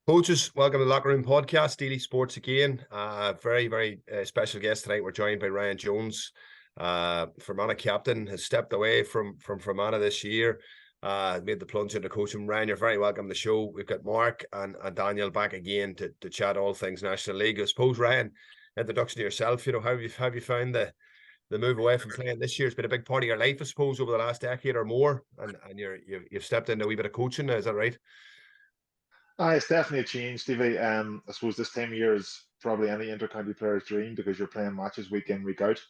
Coaches, welcome to the Locker Room Podcast, Daily Sports again. Very special guest tonight. We're joined by Ryan Jones. Fermanagh captain has stepped away from Fermanagh this year. Made the plunge into coaching. Ryan, you're very welcome to the show. We've got Mark and Daniel back again to chat all things National League. I suppose, Ryan, introduction to yourself. You know, how have you found the move away from playing this year? It's been a big part of your life, I suppose, over the last decade or more, and you've stepped into a wee bit of coaching now. Is that right? It's definitely a change, Stevie. I suppose this time of year is probably any inter-county player's dream because you're playing matches week in, week out.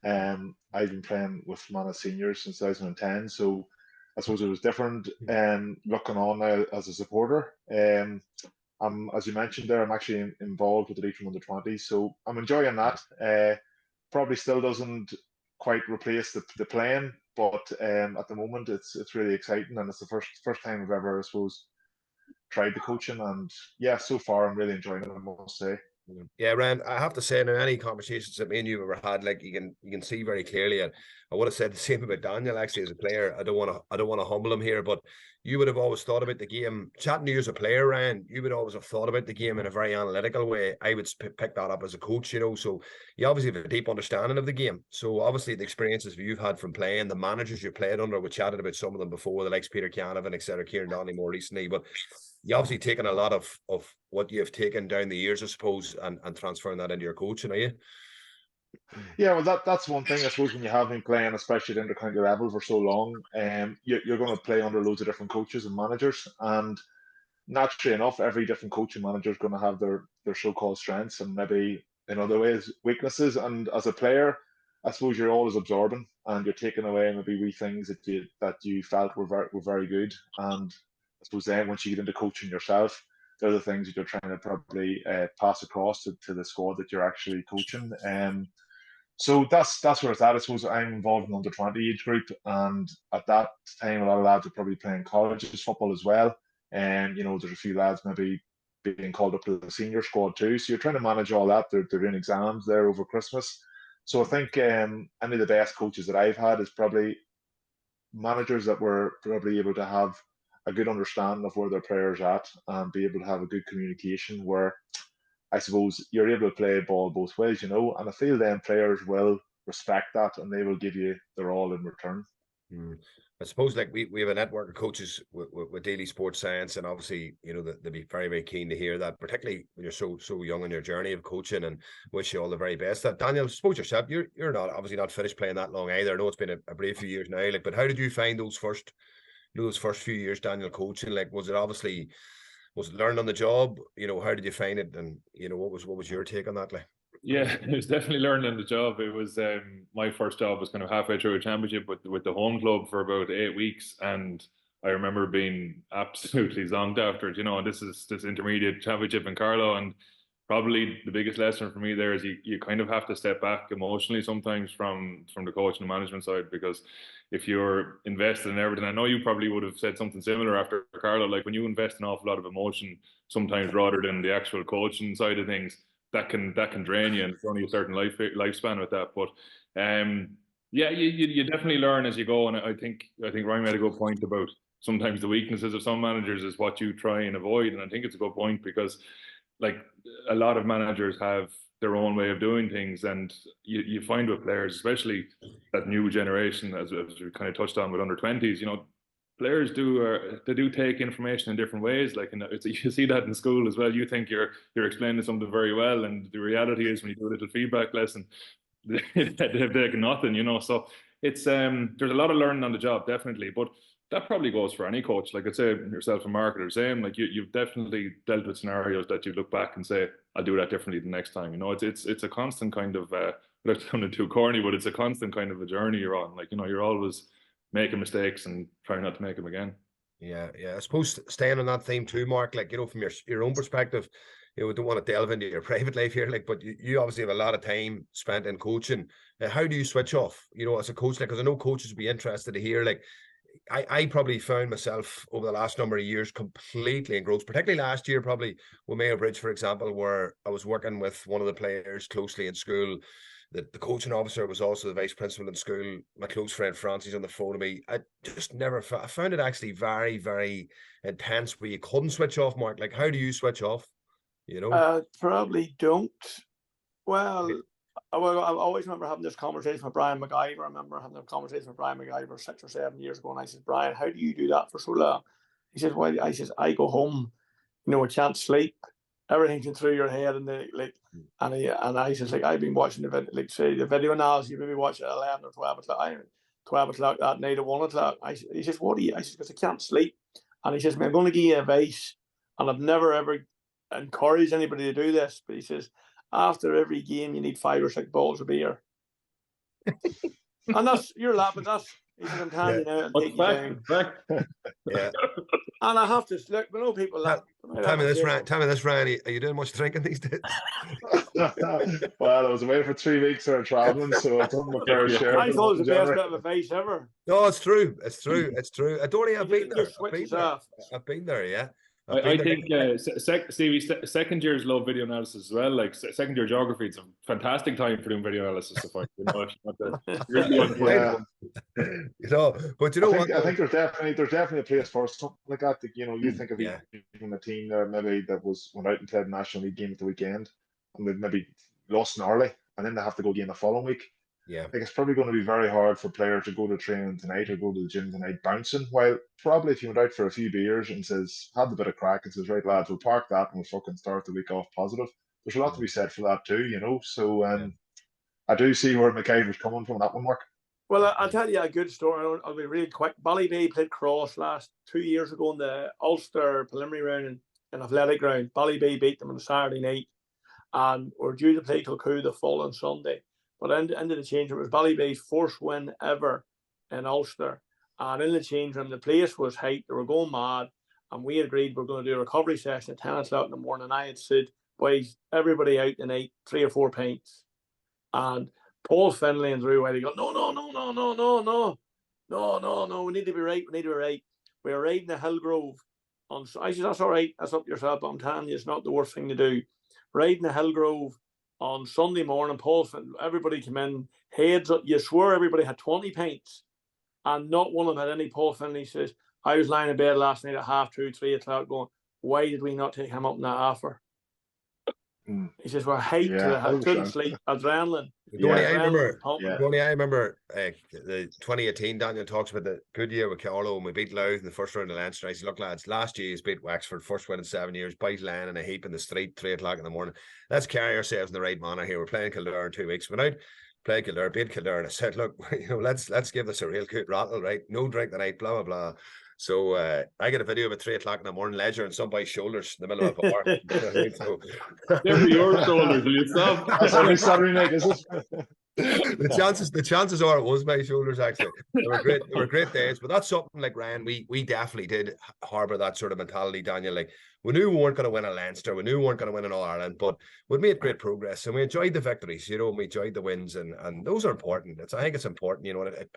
I've been playing with Fermanagh seniors since 2010, so I suppose it was different. Looking on now as a supporter, as you mentioned there, I'm actually involved with the League from under 20, so I'm enjoying that. Probably still doesn't quite replace the playing, but at the moment it's really exciting, and it's the first time I've ever, I suppose, tried the coaching, and yeah, so far I'm really enjoying it, I must say. Yeah, Ryan, I have to say, in any conversations that me and you have ever had, like you can see very clearly, and I would have said the same about Daniel actually as a player. I don't want to humble him here, but you would have always thought about the game. Chatting to you as a player, Ryan, you would always have thought about the game in a very analytical way. I would pick that up as a coach, you know. So you obviously have a deep understanding of the game. So obviously the experiences you've had from playing, the managers you played under, we chatted about some of them before, the likes Peter Canavan, etc., Kieran Donnelly more recently, but you obviously taken a lot of what you've taken down the years, I suppose, and transferring that into your coaching, are you? Yeah, well, that's one thing, I suppose, when you have been playing, especially at intercounty level for so long, you're going to play under loads of different coaches and managers, and naturally enough, every different coach and manager is going to have their so-called strengths and maybe in other ways weaknesses. And as a player, I suppose you're always absorbing and you're taking away maybe wee things that you felt were very good. And I suppose then once you get into coaching yourself, they're the things that you're trying to probably pass across to the squad that you're actually coaching. So that's where it's at. I suppose I'm involved in the under 20 age group, and at that time, a lot of lads are probably playing colleges football as well. And there's a few lads maybe being called up to the senior squad too. So you're trying to manage all that. They're doing exams there over Christmas. So I think any of the best coaches that I've had is probably managers that were probably able to have a good understanding of where their players at and be able to have a good communication where I suppose you're able to play ball both ways, and I feel then players will respect that and they will give you their all in return. I suppose like we have a network of coaches with Daily Sports Science, and obviously they'll be very keen to hear that, particularly when you're so young in your journey of coaching, and wish you all the very best. That Daniel, I suppose yourself, you're not obviously not finished playing that long either. I know it's been a brave few years now, like, but how did you find those first few years, Daniel, coaching? Like, was it learned on the job? How did you find it, and what was your take on that, like? Yeah, it was definitely learning on the job. It was my first job was kind of halfway through a championship with the home club for about 8 weeks, and I remember being absolutely zonked after it. And this is this intermediate championship in Carlow, and probably the biggest lesson for me there is you kind of have to step back emotionally sometimes from the coach and the management side, because if you're invested in everything, I know you probably would have said something similar after Carlow, like when you invest an awful lot of emotion sometimes rather than the actual coaching side of things, that can drain you, and it's only a certain lifespan with that. But yeah, you definitely learn as you go, and I think Ryan made a good point about sometimes the weaknesses of some managers is what you try and avoid, and I think it's a good point because like a lot of managers have their own way of doing things, and you find with players, especially that new generation, as we kind of touched on with under 20s, players do take information in different ways. Like you see that in school as well. You think you're explaining something very well, and the reality is when you do a little feedback lesson, they've taken nothing. So it's there's a lot of learning on the job, definitely. But that probably goes for any coach. Like I'd say yourself and Mark are the same. Like you've definitely dealt with scenarios that you look back and say, I'll do that differently the next time. It's a constant kind of without sounding too corny, but it's a constant kind of a journey you're on. Like you're always making mistakes and trying not to make them again. Yeah. I suppose staying on that theme too, Mark, like, from your own perspective, we don't want to delve into your private life here, like, but you obviously have a lot of time spent in coaching. How do you switch off, as a coach? Like, because I know coaches would be interested to hear, like, I probably found myself over the last number of years completely engrossed, particularly last year, probably with Mayo Bridge, for example, where I was working with one of the players closely in school. the coaching officer was also the vice principal in school. My close friend Francis on the phone to me. I just never I found it actually very, very intense where you couldn't switch off, Mark. Like, how do you switch off? You know? Probably don't. Well, I always remember having this conversation with Brian McIver. I remember having a conversation with Brian McIver 6 or 7 years ago, and I said, Brian, how do you do that for so long? He says, well, I go home, I can't sleep. Everything's in through your head, and I says, like, I've been watching the video analysis. You maybe watch at 11 or 12 o'clock. 12 o'clock that night at 1 o'clock. He says, what do you? I says, because I can't sleep. And he says, I'm going to give you advice, and I've never ever encouraged anybody to do this, but he says, after every game, you need 5 or 6 bottles of beer. And you're laughing. He said, I'm telling you now, it'll take you down. Yeah. And I have to look. We know people laugh. Tell me this, Ryan. Are you doing much drinking these days? Well, I was away for 3 weeks there traveling, so I've done my fair share. I thought it was the best bit of advice ever. No, it's true. It's true. Donnie, I've been there. I've been there, yeah. I think Stevie, second years love video analysis as well. Like second year geography, it's a fantastic time for doing video analysis. But I think there's definitely a place for something like that. You think of even a team there maybe that went out and played a National League game at the weekend, and they've maybe lost an early, and then they have to go again the following week. Yeah, I think it's probably going to be very hard for players to go to training tonight or go to the gym tonight bouncing. While probably if you went out for a few beers and had a bit of crack and says, right lads, we'll park that and we'll fucking start the week off positive. There's a lot to be said for that too, So I do see where McIver's coming from that one, Mark. Well, I'll tell you a good story. I'll be really quick. Ballybay played Cross 2 years ago in the Ulster preliminary round in athletic ground. Ballybay beat them on a Saturday night, and we're due to play Kilcoo the following Sunday. But into the change room, it was Ballybay's first win ever in Ulster. And in the change room, the place was hyped. They were going mad. And we agreed we're going to do a recovery session at 10 o'clock in the morning. I had said, boys, everybody out tonight, 3 or 4 pints. And Paul Finlay and Drew White go, no. We need to be right. We were riding the Hillgrove. I said, that's all right. That's up yourself. But I'm telling you, it's not the worst thing to do. Riding the Hillgrove on Sunday morning, everybody came in, heads up. You swear everybody had 20 pints, and not one of them had any. Paul Finlay says, I was lying in bed last night at 2:30, 3 o'clock going, why did we not take him up in that offer? He says, we're couldn't sleep, adrenaline. I remember the 2018, Daniel talks about the good year with Carlo, and we beat Louth in the first round of Leinster. I said, look lads, last year he's beat Wexford, first win in 7 years, bite Len in a heap in the street, 3 o'clock in the morning. Let's carry ourselves in the right manner here. We're playing Kildare in 2 weeks. Went out, played Kildare, beat Kildare, and I said, look, let's give this a real good rattle, right? No drink tonight, blah, blah, blah. So I get a video of at 3 o'clock in the morning, ledger on somebody's shoulders in the middle of a bar. They're your shoulders, will you stop? That's every Saturday night, is it? The chances are it was my shoulders, actually. They were great days, but that's something like, Ryan, we definitely did harbour that sort of mentality, Daniel. Like, we knew we weren't going to win a Leinster, we knew we weren't going to win an All-Ireland, but we made great progress, and we enjoyed the victories, and we enjoyed the wins, and those are important. I think it's important,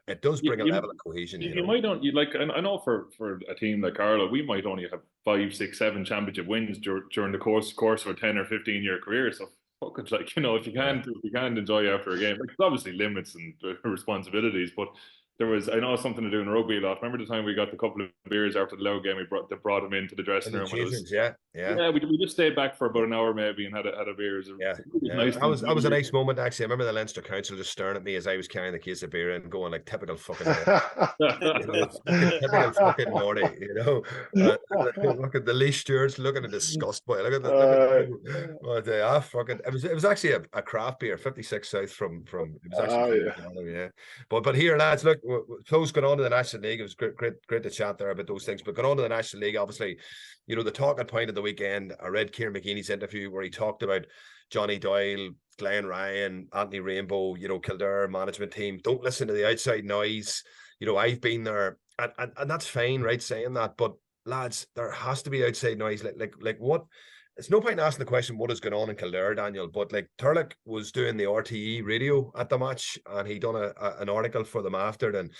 it does bring a level of cohesion. You might only, I know for a team like Carlo, we might only have 5, 6, 7 championship wins during the course of a 10 or 15 year career, so fuck it, if you can't enjoy after a game, there's obviously limits and responsibilities, but I know something to do in rugby a lot. Remember the time we got the couple of beers after the Low game? They brought him into the dressing room. We just stayed back for about an hour maybe and had a beer. Nice. That was a nice moment, actually. I remember the Leinster Council just staring at me as I was carrying the case of beer and going like, typical fucking typical fucking Morty, look at the Lee Stewart's looking at disgust, boy. Look at it was actually a craft beer, 56 South from it was actually but here, lads, look, close going on to the National League. It was great to chat there about those things. But going on to the National League, obviously, the talking point of the weekend, I read Kieran McGeeney's interview where he talked about Johnny Doyle, Glenn Ryan, Anthony Rainbow, Kildare management team. Don't listen to the outside noise. I've been there, and that's fine, right, saying that. But lads, there has to be outside noise. Like what? It's no point asking the question what is going on in Kildare, Daniel, but like Turlock was doing the RTE radio at the match, and he done an article for them after, and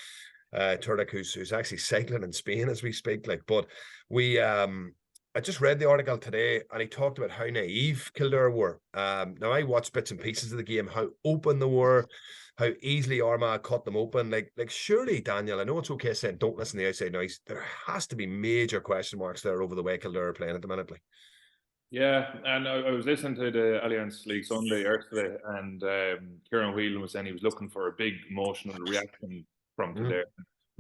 Turlock, who's actually cycling in Spain as we speak, but we I just read the article today, and he talked about how naive Kildare were. Now I watched bits and pieces of the game, how open they were, how easily Armagh cut them open. Like surely, Daniel, I know it's okay saying don't listen to the outside noise. There has to be major question marks there over the way Kildare are playing at the minute. Like. Yeah, and I was listening to the Alliance League Sunday yesterday, and Kieran Whelan was saying he was looking for a big emotional reaction from Kildare.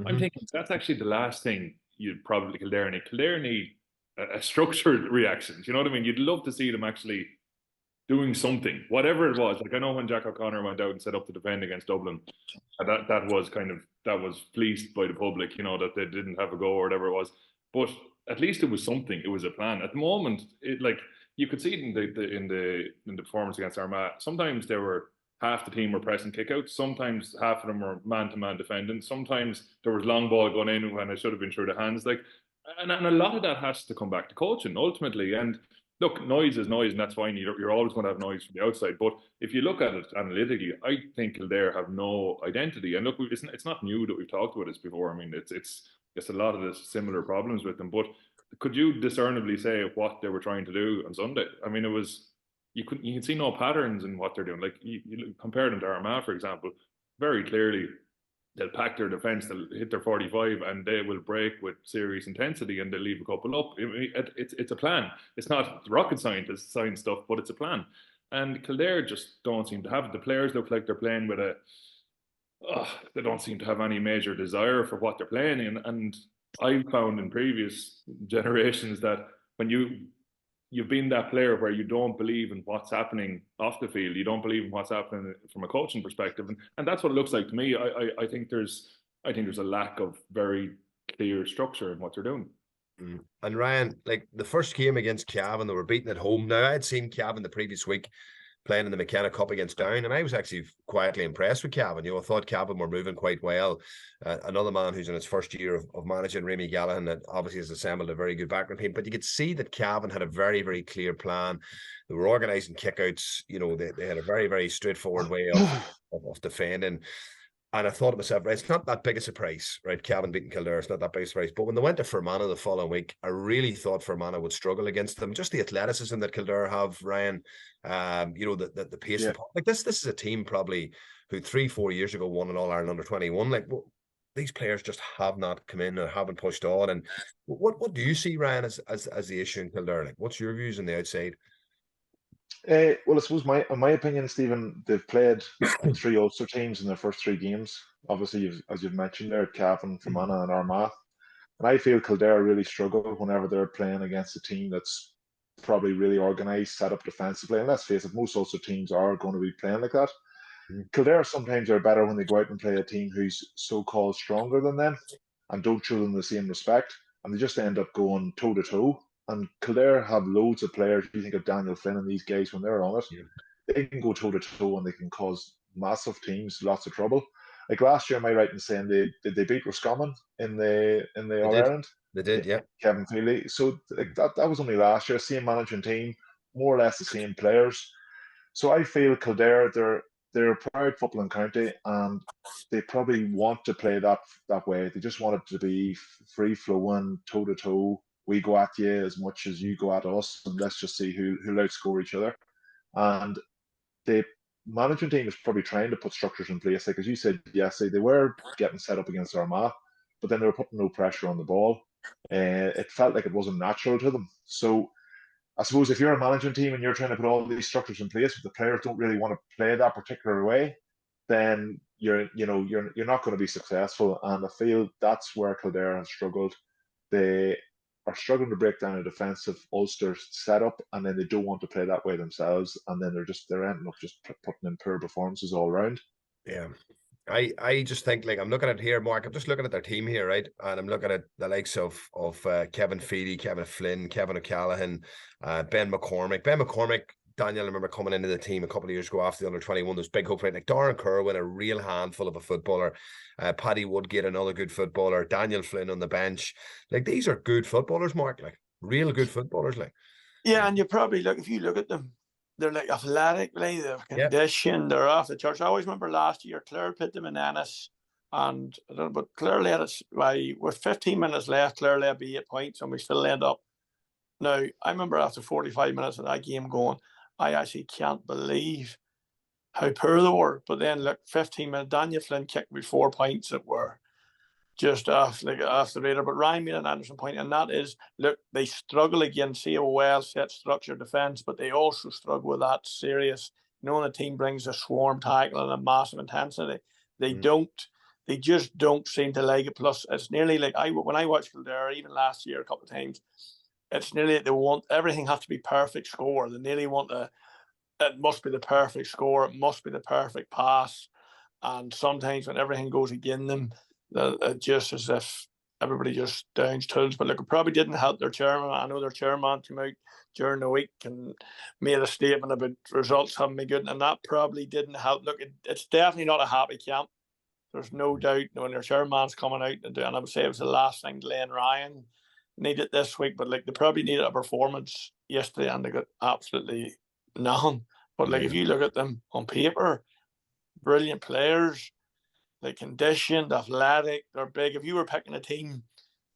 I'm thinking that's actually the last thing you'd probably Kildare need. Kildare need a structured reaction. Do you know what I mean? You'd love to see them actually doing something, whatever it was. Like I know when Jack O'Connor went out and set up to defend against Dublin, that was fleeced by the public, you know, that they didn't have a go or whatever it was. But at least it was something. It was a plan. At the moment, it like you could see it in the performance against Armagh. Sometimes they were half the team were pressing kickouts. Sometimes half of them were man-to-man defending. Sometimes there was long ball going in when it should have been through the hands. Like, and a lot of that has to come back to coaching ultimately. And look, noise is noise, and that's fine. You're always going to have noise from the outside. But if you look at it analytically, I think Kildare have no identity. And look, it's not new that we've talked about this before. I mean, it's a lot of the similar problems with them. But could you discernibly say what they were trying to do on Sunday? I mean, it was you can see no patterns in what they're doing. Like you compare them to Armagh, for example, very clearly they'll pack their defence, they'll hit their 45, and they will break with serious intensity, and they'll leave a couple up. It's a plan. It's not rocket science stuff, but it's a plan. And Kildare just don't seem to have it. The players look like they're playing with they don't seem to have any major desire for what they're playing in. And I've found in previous generations that when you've been that player where you don't believe in what's happening off the field, you don't believe in what's happening from a coaching perspective, and that's what it looks like to me. I think there's a lack of very clear structure in what they're doing. And Ryan, like the first game against Cavan, they were beaten at home. Now I had seen Cavan the previous week playing in the McKenna Cup against Down, and I was actually quietly impressed with Cavan. You know, I thought Cavan were moving quite well. Another man who's in his first year of managing, Rémi Gallaghan, that obviously has assembled a very good background team. But you could see that Cavan had a very, very clear plan. They were organising kickouts. You know, they had a very, very straightforward way of defending. And I thought to myself, right, it's not that big a surprise, right? Cavan beating Kildare, it's not that big a surprise. But when they went to Fermanagh the following week, I really thought Fermanagh would struggle against them. Just the athleticism that Kildare have, Ryan, you know, the pace. Yeah. Like this is a team probably who 3-4 years ago won an All-Ireland under-21. Like, well, these players just have not come in or haven't pushed on. And what do you see, Ryan, as the issue in Kildare? Like, what's your views on the outside? Well, I suppose in my opinion, Stephen, they've played 3 Ulster teams in their first 3 games. Obviously, as you've mentioned there, Cavan, Fermanagh, and Armagh. And I feel Kildare really struggle whenever they're playing against a team that's probably really organised, set up defensively. And let's face it, most Ulster teams are going to be playing like that. Kildare sometimes are better when they go out and play a team who's so-called stronger than them and don't show them the same respect. And they just end up going toe-to-toe. And Kildare have loads of players. You think of Daniel Flynn and these guys when they're on it, they can go toe-to-toe and they can cause massive teams lots of trouble. Like last year, am I right in saying they beat Roscommon in the All-Ireland? They did, yeah. Kevin Feely. So like that was only last year. Same managing team, more or less the same players. So I feel Kildare, they're a proud footballing county, and they probably want to play that way. They just want it to be free flowing, toe-to-toe. We go at you as much as you go at us, and let's just see who'll outscore each other. And the management team is probably trying to put structures in place. Like as you said yesterday, they were getting set up against Armagh, but then they were putting no pressure on the ball. It felt like it wasn't natural to them. So I suppose if you're a management team and you're trying to put all these structures in place, but the players don't really want to play that particular way, then you're not going to be successful. And I feel that's where Kildare has struggled. They are struggling to break down a defensive Ulster setup, and then they don't want to play that way themselves, and then they're ending up just putting in poor performances all around. Yeah. I just think, like, I'm looking at here, Mark, I'm just looking at their team here, right? And I'm looking at the likes of Kevin Feely, Kevin Flynn, Kevin O'Callaghan, Ben McCormick. Ben McCormick, Daniel, I remember coming into the team a couple of years ago after the under-21, there's big hope, right? Like Doran Kerwin, a real handful of a footballer. Paddy Woodgate, another good footballer. Daniel Flynn on the bench. Like, these are good footballers, Mark, like, real good footballers, like. Yeah, and you probably look, if you look at them, they're like athletically, they're conditioned, they're off the church. I always remember last year, Clare put them in Ennis, and I don't know, but Clare led us with 15 minutes left. Clare led by 8 points, and we still end up Now, I remember after 45 minutes of that game going, I actually can't believe how poor they were. But then, look, 15 minutes, Daniel Flynn kicked me 4 points that were just off the radar. But Ryan made an interesting point, and that is, look, they struggle against, see, a well-set structured defence, but they also struggle with that serious, when the team brings a swarm tackle and a massive intensity, they just don't seem to like it. Plus, it's nearly like, when I watched Kildare, even last year a couple of times, it's nearly like they want everything has to be perfect score. They nearly want it must be the perfect score, it must be the perfect pass. And sometimes when everything goes against them, it just as if everybody just downs tools. But look, it probably didn't help their chairman. I know their chairman came out during the week and made a statement about results haven't been good, and that probably didn't help. Look, it's definitely not a happy camp. There's no doubt when their chairman's coming out and I would say it was the last thing Glenn Ryan needed this week, but like they probably needed a performance yesterday and they got absolutely nothing. But like if you look at them on paper, brilliant players, they're conditioned, athletic, they're big. If you were picking a team,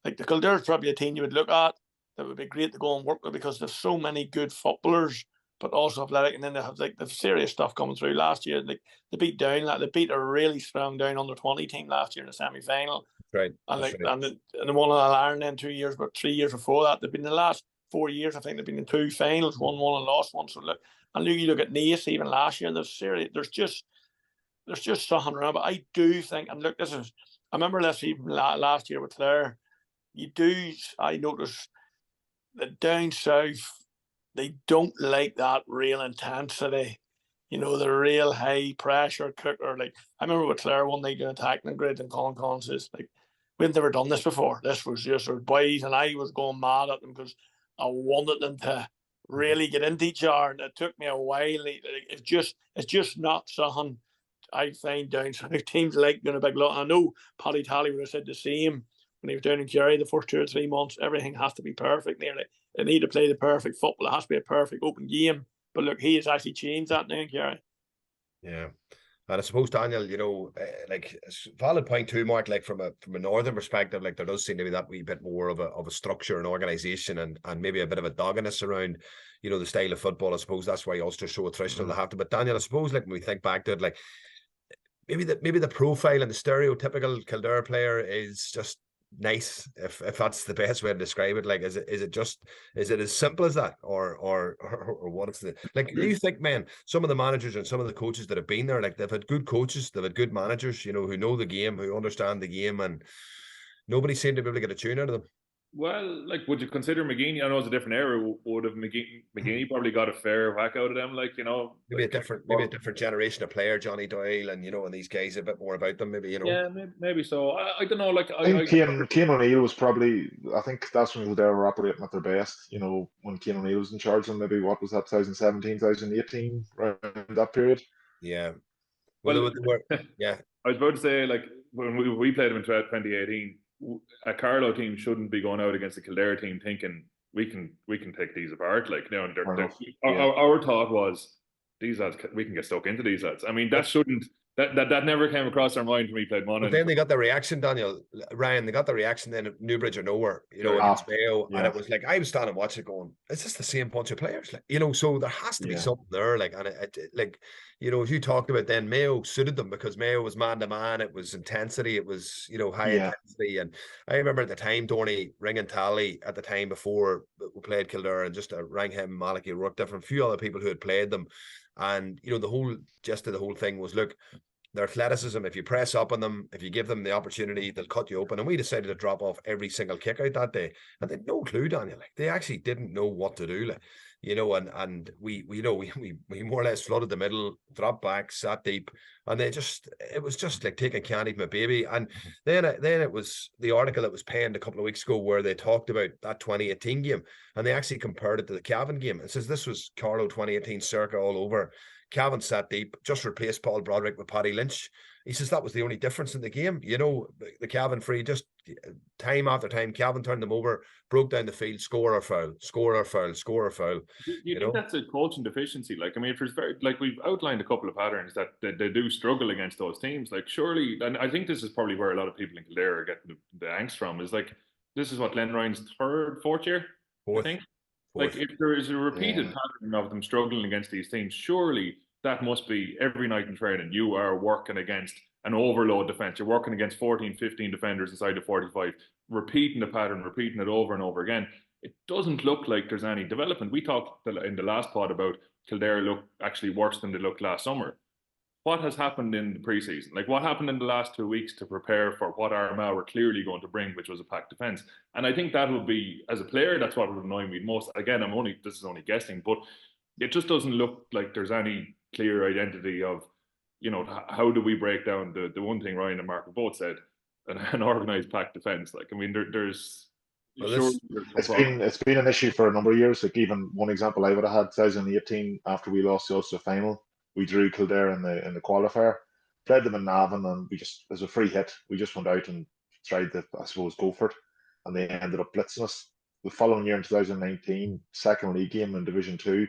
like the Kildare's probably a team you would look at that would be great to go and work with because there's so many good footballers, but also athletic. And then they have like the serious stuff coming through. Last year, like they beat a really strong down under 20 team last year in the semi-final. Right. And and they won an Ireland in 2 years, but 3 years before that, they've been in the last 4 years. I think they've been in 2 finals, won one and lost one. So look, and you look at Nice even last year. There's just something around. But I do think, and look, I remember this even last year with Clare. I noticed that down south they don't like that real intensity. The real high pressure cooker. Like I remember with Clare one night doing attacking grid and Colin says, like, we've never done this before. This was just our boys, and I was going mad at them because I wanted them to really get into each other, and it took me a while. It's just not something I find down south. Teams like doing a big lot. I know Paddy Tally would have said the same when he was down in Kerry the first 2 or 3 months. Everything has to be perfect nearly. They need to play the perfect football. It has to be a perfect open game. But look, he has actually changed that now in Kerry. Yeah. And I suppose, Daniel, like it's a valid point too, Mark, like from a northern perspective, like there does seem to be that wee bit more of a structure and organisation and maybe a bit of a doggedness around, the style of football. I suppose that's why Ulster's so attritional to have to. But Daniel, I suppose like when we think back to it, like maybe the profile and the stereotypical Kildare player is just nice, if that's the best way to describe it. Like is it as simple as that, or what is the like? Do you think, man, some of the managers and some of the coaches that have been there, like they've had good coaches, they've had good managers, who know the game, who understand the game, and nobody seemed to be able to get a tune out of them? Well, like, would you consider McGeaney? I know it's a different era. Would have McGeaney probably got a fair whack out of them? Like, maybe a different generation of player, Johnny Doyle, and and these guys, a bit more about them, maybe. Yeah, maybe so. I don't know. Like, I think Cian O'Neill was probably. I think that's when they were operating at their best. When Cian O'Neill was in charge, and maybe what was that, 2017, 2018, right in that period. Yeah. Well, yeah. I was about to say, like, when we played them in 2018. A Carlow team shouldn't be going out against a Kildare team thinking we can take these apart. Like, our thought was these lads, we can get stuck into these lads. I mean, that never came across our mind when we played Monaghan. But then they got the reaction, Daniel, Ryan. They got the reaction then at Newbridge or Nowhere, against Mayo, and it was like I was standing watching, going, "Is this the same bunch of players?" Like, so there has to be something there. Like, and it like, as you talked about, then Mayo suited them because Mayo was man to man. It was intensity. It was high intensity. And I remember at the time, Dorney ringing Tally at the time before we played Kildare, and just rang him, Malachy, Rook, different few other people who had played them. And the whole gist of the whole thing was, look, their athleticism, if you press up on them, if you give them the opportunity, they'll cut you open. And we decided to drop off every single kick out that day. And they had no clue, Daniel. Like, they actually didn't know what to do. Like, and we more or less flooded the middle, dropped back, sat deep, and it was just like taking candy from a baby. And then it was the article that was penned a couple of weeks ago where they talked about that 2018 game, and they actually compared it to the Cavan game. It says this was Carlow 2018 circa all over. Cavan sat deep, just replaced Paul Broderick with Paddy Lynch. He says that was the only difference in the game. The Cavan free, just time after time, Cavan turned them over, broke down the field, score or foul, score or foul, score or foul. You think that's a coaching deficiency? Like, I mean, if there's we've outlined a couple of patterns that they do struggle against those teams. Like, surely, and I think this is probably where a lot of people in Kildare are getting the angst from, is like, this is what Glenn Ryan's 3rd, 4th year, Fourth. I think. Like, if there is a repeated pattern of them struggling against these teams, surely that must be every night in training. You are working against an overload defense. You're working against 14, 15 defenders inside the 45, repeating the pattern, repeating it over and over again. It doesn't look like there's any development. We talked in the last pod about Kildare look actually worse than they looked last summer. What has happened in the preseason? Like, what happened in the last 2 weeks to prepare for what Armagh were clearly going to bring, which was a packed defence? And I think that would be, as a player, that's what would annoy me most. Again, this is only guessing, but it just doesn't look like there's any clear identity of, how do we break down the one thing Ryan and Mark have both said, an organised packed defence. Like, I mean, there's. Well, it's been an issue for a number of years. Like, even one example I would have had 2018 after we lost the Ulster final. We drew Kildare in the qualifier, played them in Navan, and we just, as a free hit, we just went out and tried to, I suppose, go for it, and they ended up blitzing us. The following year in 2019, second league game in Division 2,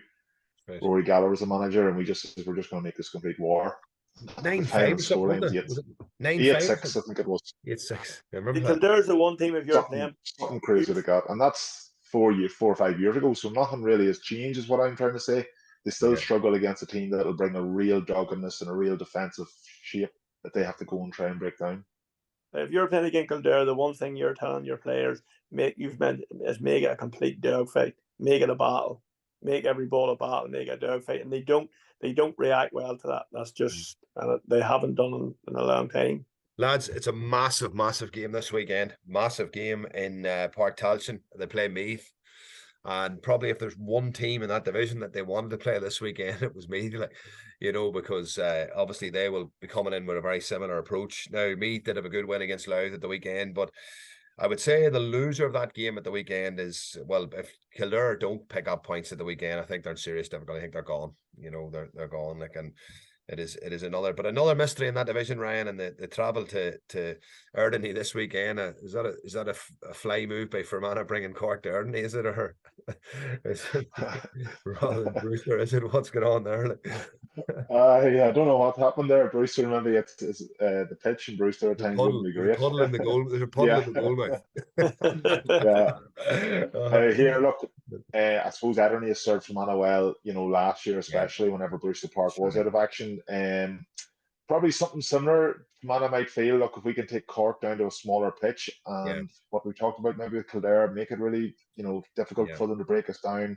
Rory Gallagher was the manager, and we're just going to make this complete war. 9-5 or something, 8-6, I think it was. 8-6. I remember that. Kildare's the one team if you're playing. Something crazy they got, and that's 4 or 5 years ago, so nothing really has changed, is what I'm trying to say. They still struggle against a team that will bring a real doggedness and a real defensive shape that they have to go and try and break down. If you're playing against Kildare, the one thing you're telling your players is make it a complete dogfight, make it a battle, make every ball a battle, make it a dogfight, and they don't react well to that. That's just they haven't done in a long time. Lads, it's a massive game this weekend. Massive game in Park Talchin. They play Meath. And probably if there's one team in that division that they wanted to play this weekend, it was Meath, because obviously they will be coming in with a very similar approach. Now, Meath did have a good win against Louth at the weekend, but I would say the loser of that game at the weekend is, well, if Kildare don't pick up points at the weekend, I think they're in serious difficulty. I think they're gone. They're gone. And it is another mystery in that division, Ryan, and the travel to Erdene this weekend. Is that a fly move by Fermanagh bringing Cork to Erdene? Is it, or is it rather than Brewster? Is it, what's going on there? I don't know what happened there. Brewster, maybe it's the pitch, and Brewster at times wouldn't be great. Puddle in the goal. There's a puddle in the goal mouth. Here, look. I suppose Erdene has served Fermanagh well, last year especially, whenever Brewster Park was out of action. Probably something similar Fermanagh might feel, look, if we can take Cork down to a smaller pitch, and what we talked about maybe with Kildare, make it really, difficult for them to break us down,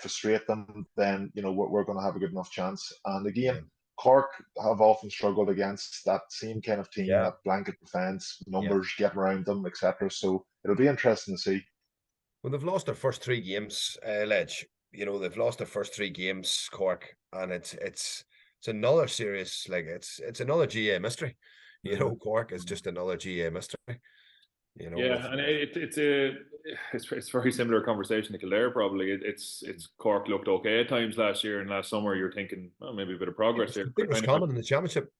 frustrate them, then, we're going to have a good enough chance. And again, Cork have often struggled against that same kind of team, that blanket defence, numbers, getting around them, etc. So it'll be interesting to see. Well, they've lost their first 3 games, Ledge. They've lost their first 3 games, Cork, and it's another serious, it's another GA mystery. Cork is just another GA mystery. And it's a very similar conversation to Kildare. Probably it's Cork looked okay at times last year, and last summer you're thinking, maybe a bit of progress here. Pete was common in the championship.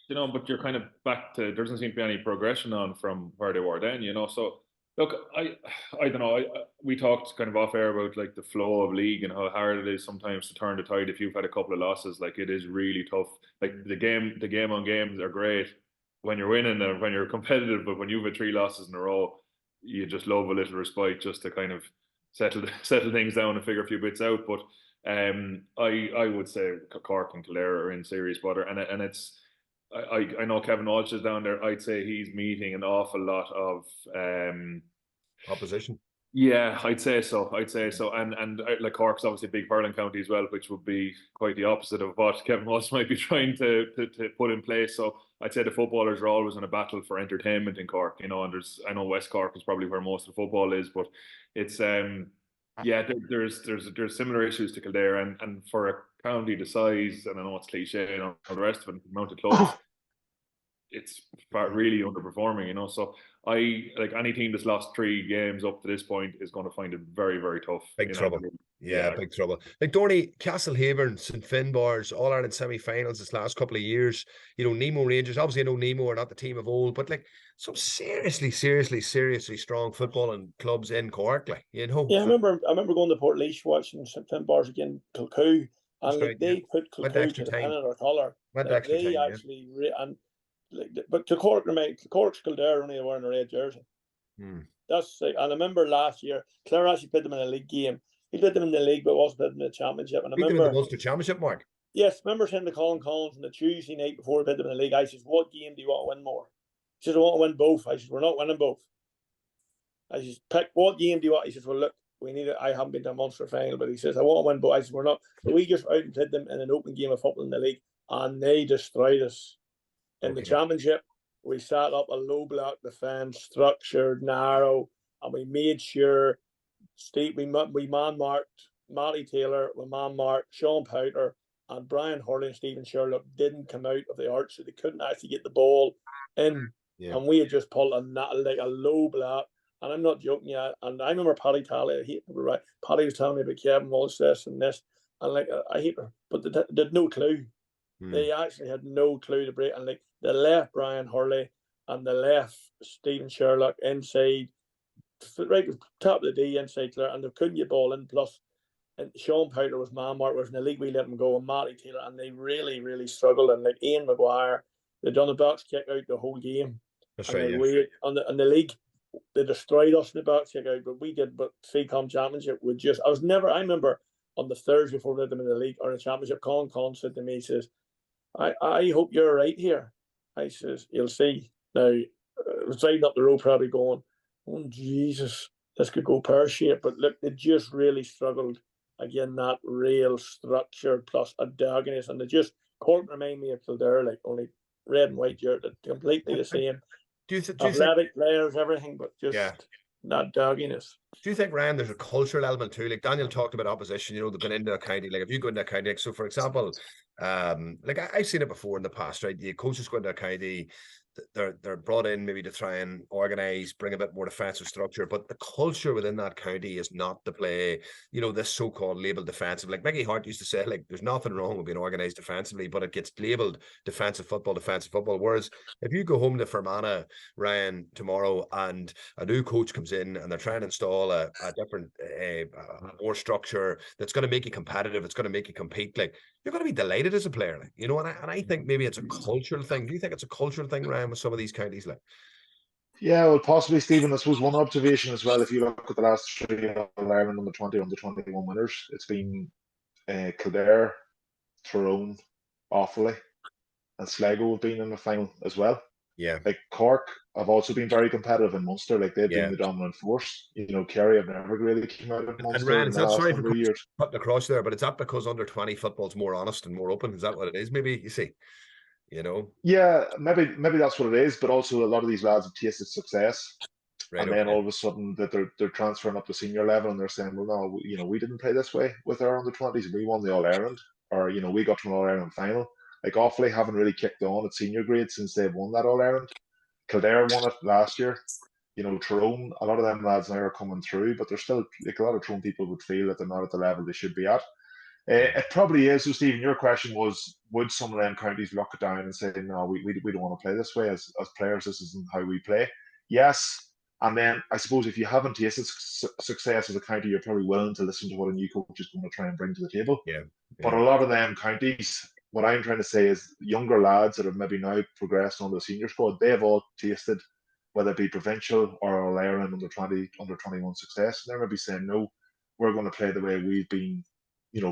But you're kind of back to, there doesn't seem to be any progression on from where they were then. So look, I don't know. We talked kind of off air about like the flow of league and how hard it is sometimes to turn the tide if you've had a couple of losses. Like, it is really tough. Like, the game on games are great when you're winning and when you're competitive, but when you've had 3 losses in a row, you just love a little respite just to kind of settle things down and figure a few bits out. But I would say Cork and Kildare are in serious bother, and it's. I know Kevin Walsh is down there. I'd say he's meeting an awful lot of opposition. Yeah, I'd say so. And like, Cork's obviously a big hurling county as well, which would be quite the opposite of what Kevin Walsh might be trying to put in place. So I'd say the footballers are always in a battle for entertainment in Cork, and I know West Cork is probably where most of the football is, but it's there's similar issues to Kildare, and for a county the size, and I know it's cliche and all the rest of it, the amount of clubs, it's really underperforming, So I, like, any team that's lost 3 games up to this point is going to find it very, very tough. Big trouble. Big trouble. Like, Dorney, Castlehaven, St Finbarrs, All-Ireland semi-finals this last couple of years. Nemo Rangers. Obviously, I know Nemo are not the team of old, but like some seriously strong footballing clubs in Cork. Yeah, I remember going to Portlaoise watching St Finbarrs against Kilcoo, and they put Kilcoo to the pin of their colour. But to Cork's Kildare only wearing a red jersey. That's like, and I remember last year, Clare actually played them in a league game. He played them in the league, but also played them in the championship. And I Beat them remember in the Munster Championship, Mark. Yes, remember saying to Colin Collins on the Tuesday night before we played them in the league, I says, "What game do you want to win more?" He says, "I want to win both." I says, "We're not winning both." I says, "Pick what game do you want?" He says, "Well, look, we need it. I haven't been to a Munster final, but he says, I want to win both." I says, "We're not." But we just out and played them in an open game of football in the league, and they destroyed us. In the championship, we set up a low block defence, structured, narrow, and we made sure we man marked Matty Taylor, we man marked Sean Poacher, and Brian Hurling and Stephen Sherlock didn't come out of the arch, so they couldn't actually get the ball in. Yeah. And we had just pulled like a low block. And I'm not joking yet. And I remember Paddy Talley, Paddy was telling me about Kevin Walsh this and this. And like, I hate her, but they had no clue. They actually had no clue to break. And like, they left Brian Hurley and they left Stephen Sherlock inside, right top of the D inside Clare, and they couldn't get ball in. Plus, and Sean Poacher was man mark, was in the league we let him go, and Matty Taylor, and they really, really struggled. And like Ian Maguire, they'd done a box kick out the whole game. That's and right. Yeah. On the league, they destroyed us in the box kick out, but we did. But three-com championship would just. I remember on the Thursday before we did them in the league or the championship, Colin Collins said to me, he says, I hope you're right here. I says, "You'll see." Now, riding up the road, probably going, "Oh, Jesus, this could go pear-shaped." But look, they just really struggled. Again, that real structure plus a dogginess. And they just, Cork remind me of Kildare, like only red and white jersey, completely the same. Athletic players, everything, but just not dogginess. Do you think, Ryan, there's a cultural element too? Like Daniel talked about opposition, they've been into a county. Like if you go into a county, like, so for example, like I've seen it before in the past, right? The coaches go into a county, they're brought in maybe to try and organise, bring a bit more defensive structure, but the culture within that county is not to play, this so-called labelled defensive. Like Mickey Hart used to say, like there's nothing wrong with being organised defensively, but it gets labelled defensive football. Whereas if you go home to Fermanagh, Ryan, tomorrow, and a new coach comes in and they're trying to install a different, more structure that's going to make you competitive, it's going to make you compete, like you're going to be delighted as a player, like, and I think maybe it's a cultural thing. Do you think it's a cultural thing, Ryan, with some of these counties? Like, yeah, well, possibly, Stephen. I suppose one observation as well, if you look at the last three All-Ireland under 20, under 21 winners, it's been Kildare, Tyrone, Offaly, and Sligo have been in the final as well. Yeah. Like Cork have also been very competitive in Munster. Like they've been the dominant force. Kerry have never really came out of Munster. And Ryan, in the last number of years. Putting across there, but is that because under 20 football's more honest and more open? Is that what it is? Maybe, you see, Yeah, maybe that's what it is. But also, a lot of these lads have tasted success, right, and then all of a sudden that they're transferring up to senior level, and they're saying, "Well, no, we didn't play this way with our under 20s, and we won the All-Ireland, or we got to an All-Ireland final." Like Offaly haven't really kicked on at senior grade since they've won that All-Ireland. Kildare won it last year. Tyrone, a lot of them lads now are coming through, but they're still, like, a lot of Tyrone people would feel that they're not at the level they should be at. It probably is. So, Stephen, your question was, would some of them counties lock it down and say, "No, we don't want to play this way as players, this isn't how we play"? Yes. And then I suppose if you haven't tasted success as a county, you're probably willing to listen to what a new coach is going to try and bring to the table. Yeah. But a lot of them counties, what I'm trying to say is younger lads that have maybe now progressed on the senior squad, they have all tasted, whether it be provincial or All-Ireland under 20, under 21 success. And they're maybe saying, "No, we're going to play the way we've been,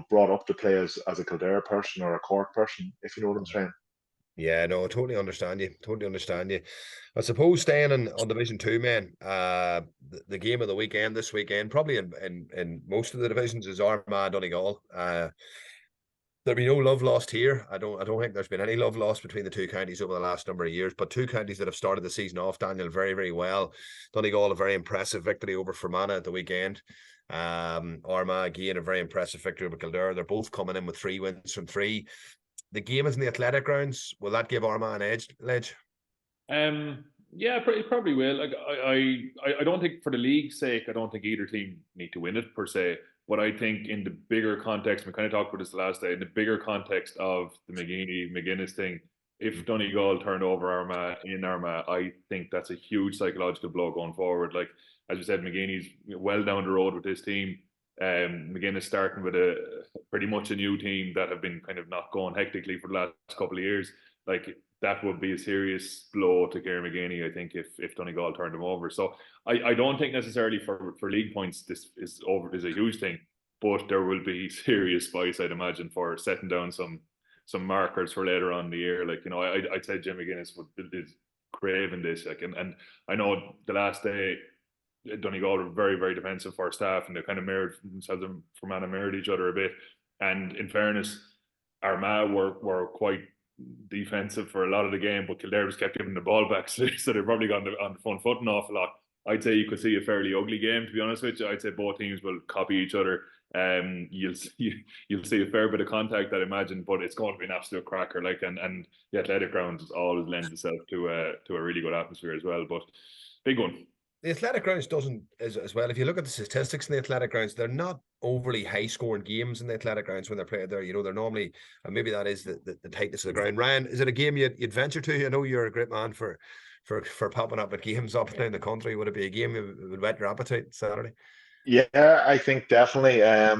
brought up to play as a Kildare person or a Cork person," if you know what I'm saying. Yeah, no, I totally understand you. I suppose staying on Division 2, man, the game of the weekend this weekend, probably in most of the divisions, is Armagh Donegal. There'll be no love lost here. I don't think there's been any love lost between the two counties over the last number of years, but two counties that have started the season off, Daniel, very, very well. Donegal, a very impressive victory over Fermanagh at the weekend. Armagh, again, a very impressive victory over Kildare. They're both coming in with 3 wins from 3. The game is in the athletic grounds. Will that give Armagh an edge, Ledge? Yeah, it probably will. Like, I don't think, for the league's sake, I don't think either team need to win it per se. But I think in the bigger context, we kind of talked about this last day, in the bigger context of the McGuinness thing, if Donegal turned over Armagh in Armagh, I think that's a huge psychological blow going forward. Like, as we said, McGuinness well down the road with this team. McGuinness starting with pretty much a new team that have been kind of not going hectically for the last couple of years. like that would be a serious blow to Kieran McGeeney, I think, if Donegal turned him over. So I don't think necessarily for league points this is a huge thing, but there will be serious spice, I'd imagine, for setting down some markers for later on in the year. Like, you know, I'd say Jim McGuinness is craving this. Like, and I know the last day Donegal were very, very defensive first half, and they kind of mirrored themselves and Fermanagh mirrored each other a bit. And in fairness, Armagh were quite defensive for a lot of the game, but Kildare just kept giving the ball back, so they probably got on the front foot an awful lot. I'd say you could see a fairly ugly game, to be honest with you. I'd say both teams will copy each other. You'll see a fair bit of contact, I'd imagine, but it's going to be an absolute cracker. Like, and the athletic grounds always lends itself to a really good atmosphere as well. But big one. The athletic grounds doesn't as well. If you look at the statistics in the athletic grounds, they're not overly high scoring games in the athletic grounds when they're played there. You know, they're normally, and maybe that is the tightness of the ground. Ryan, is it a game you'd venture to? I know you're a great man for popping up at games up and down the country. Would it be a game that would whet your appetite Saturday? Yeah, I think definitely. I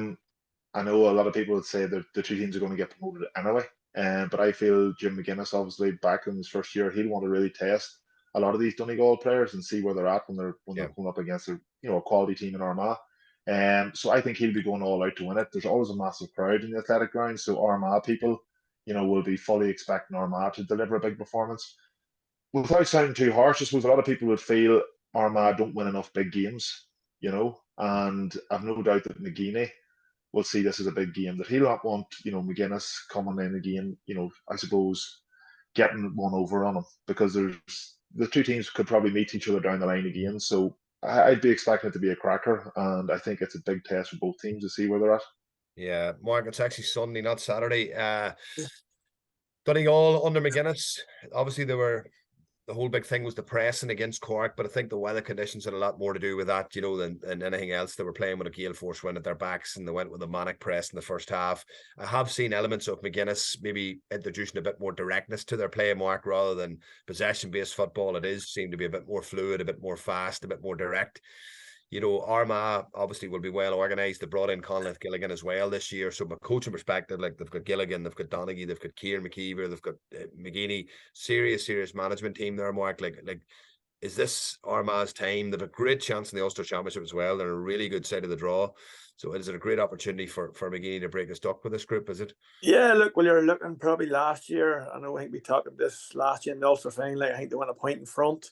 know a lot of people would say that the two teams are going to get promoted anyway. But I feel Jim McGuinness, obviously back in his first year, he'll want to really test a lot of these Donegal players and see where they're at when they're coming up against a quality team in Armagh. So I think he'll be going all out to win it. There's always a massive crowd in the athletic ground, so Armagh people, will be fully expecting Armagh to deliver a big performance. Without sounding too harsh, I suppose a lot of people would feel Armagh don't win enough big games, and I've no doubt that McGeeney will see this as a big game, that he'll not want, McGuinness coming in again, I suppose getting one over on him, because the two teams could probably meet each other down the line again. So I'd be expecting it to be a cracker, and I think it's a big test for both teams to see where they're at. Yeah, Mark, it's actually Sunday, not Saturday. Donegal under McGuinness, obviously the whole big thing was the pressing against Cork, but I think the weather conditions had a lot more to do with that, than anything else. They were playing with a gale force wind at their backs, and they went with a manic press in the first half. I have seen elements of McGuinness maybe introducing a bit more directness to their play, Mark, rather than possession-based football. It seemed to be a bit more fluid, a bit more fast, a bit more direct. Armagh obviously will be well organised. They brought in Conleth Gilligan as well this year. So from a coaching perspective, like, they've got Gilligan, they've got Donaghy, they've got Kieran McKeever, they've got McGeeney. Serious management team there, Mark. Like, is this Armagh's time? They've a great chance in the Ulster Championship as well. They're a really good side of the draw. So is it a great opportunity for McGeeney to break his duck with this group, is it? Yeah, look, well, you're looking probably last year. I think we talked about this last year in the Ulster final. I think they went a point in front.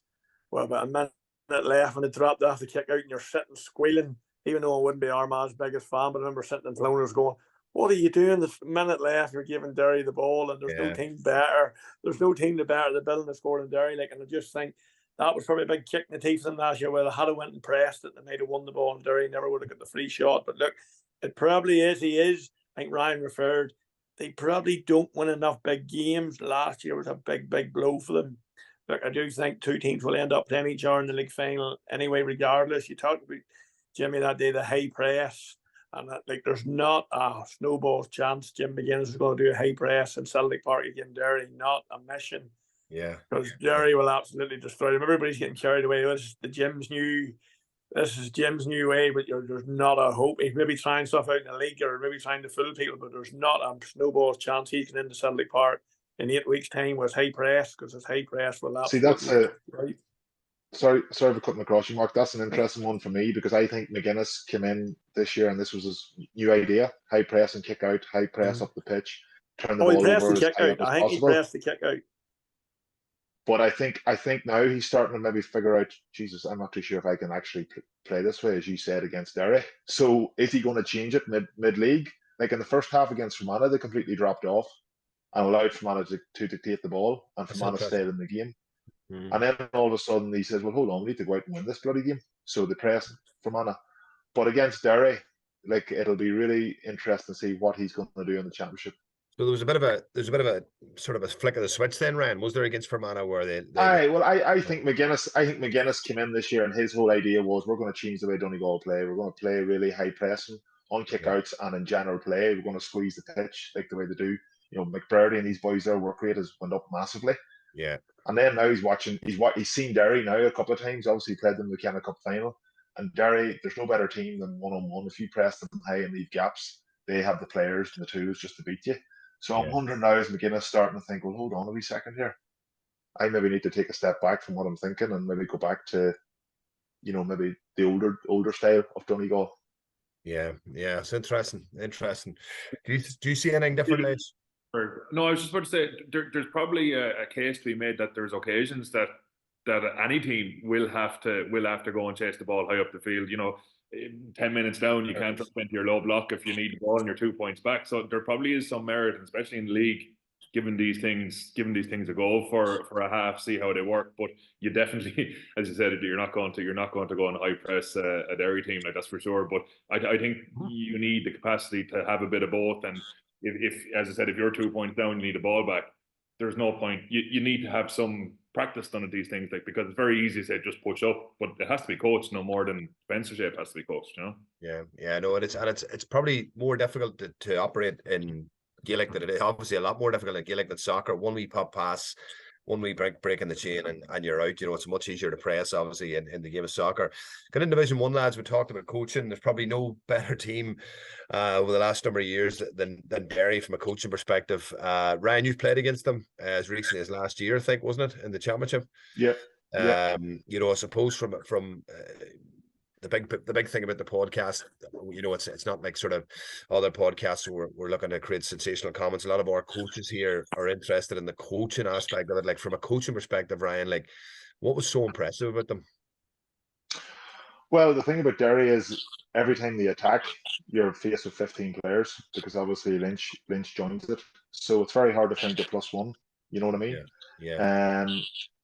Well, about a minute left, and they dropped off the kick out, and you're sitting squealing, even though I wouldn't be Armagh's biggest fan, but I remember sitting in Flounders going, what are you doing? There's a minute left, you're giving Derry the ball, and there's no team better. There's no team to better the building the score in Derry. Like, and I just think that was probably a big kick in the teeth for them last year, where they had went and pressed it, and they might have won the ball, and Derry never would have got the free shot. But look, it probably is. I think Ryan referred, they probably don't win enough big games. Last year was a big blow for them. Look, I do think two teams will end up playing each other in the league final anyway, regardless. You talked about, Jimmy, that day, the high press, and that, like, there's not a snowball's chance Jim McGuinness is going to do a high press in Celtic Park against Derry. Not a mission. Yeah. Because Derry will absolutely destroy them. Everybody's getting carried away. This is Jim's new way, but there's not a hope. He's maybe trying stuff out in the league, or maybe trying to fool people, but there's not a snowball's chance he can into Celtic Park in 8 weeks' time with high press, because his high press will absolutely. See, that's right. Sorry for cutting across you, Mark. That's an interesting one for me, because I think McGuinness came in this year and this was his new idea: high press and kick out, high press up the pitch, turn the ball over as high up as possible. I think he pressed the kick out. But I think now he's starting to maybe figure out, Jesus, I'm not too sure if I can actually play this way, as you said, against Derry. So is he going to change it mid-league? Like in the first half against Fermanagh, they completely dropped off and allowed Fermanagh to dictate the ball, and Fermanagh stayed in the game. And then all of a sudden he says, well, hold on, we need to go out and win this bloody game. So they pressed Fermanagh. But against Derry, like, it'll be really interesting to see what he's going to do in the championship. So there was a bit of a sort of a flick of the switch then, Ryan, was there, against Fermanagh, where they I think McGuinness came in this year, and his whole idea was, we're going to change the way Donegal play. We're going to play really high pressing on kickouts and in general play. We're going to squeeze the pitch like the way they do. McBurdy and these boys, their work rate has went up massively. Yeah. And then now he's seen Derry now a couple of times. Obviously, he played them in the McKenna Cup final. And Derry, there's no better team than one-on-one. If you press them high and leave gaps, they have the players and the tools just to beat you. So I'm wondering now, is McGuinness starting to think, well, hold on a wee second here. I maybe need to take a step back from what I'm thinking and maybe go back to, maybe the older style of Donegal. Yeah, it's interesting. Do you see anything different, lads? No, I was just about to say there's probably a case to be made that there's occasions that any team will have to go and chase the ball high up the field. 10 minutes down, you can't drop into your low block if you need the ball and you're 2 points back. So there probably is some merit, especially in the league, giving these things a go for a half, see how they work. But you definitely, as you said, you're not going to go on high press a Derry team, like, that's for sure. But I think you need the capacity to have a bit of both. And if as I said, if you're 2 points down, you need the ball back. There's no point. You need to have some practice done at these things, like, because it's very easy to say just push up, but it has to be coached no more than sponsorship has to be coached. Yeah, no, it's probably more difficult to operate in Gaelic than it is. Obviously, a lot more difficult in Gaelic than soccer. One wee pop pass, one wee break in the chain, and you're out. It's much easier to press, obviously, in the game of soccer. In Division 1, lads, we talked about coaching. There's probably no better team over the last number of years than Derry from a coaching perspective. Ryan, you've played against them as recently as last year, I think, wasn't it, in the championship? Yeah. I suppose from the big thing about the podcast, it's not like sort of other podcasts where we're looking to create sensational comments. A lot of our coaches here are interested in the coaching aspect of it. Like, from a coaching perspective, Ryan, like, what was so impressive about them? Well, the thing about Derry is every time they attack, you're faced with 15 players, because obviously Lynch joins it. So it's very hard to find the +1. You know what I mean? Yeah.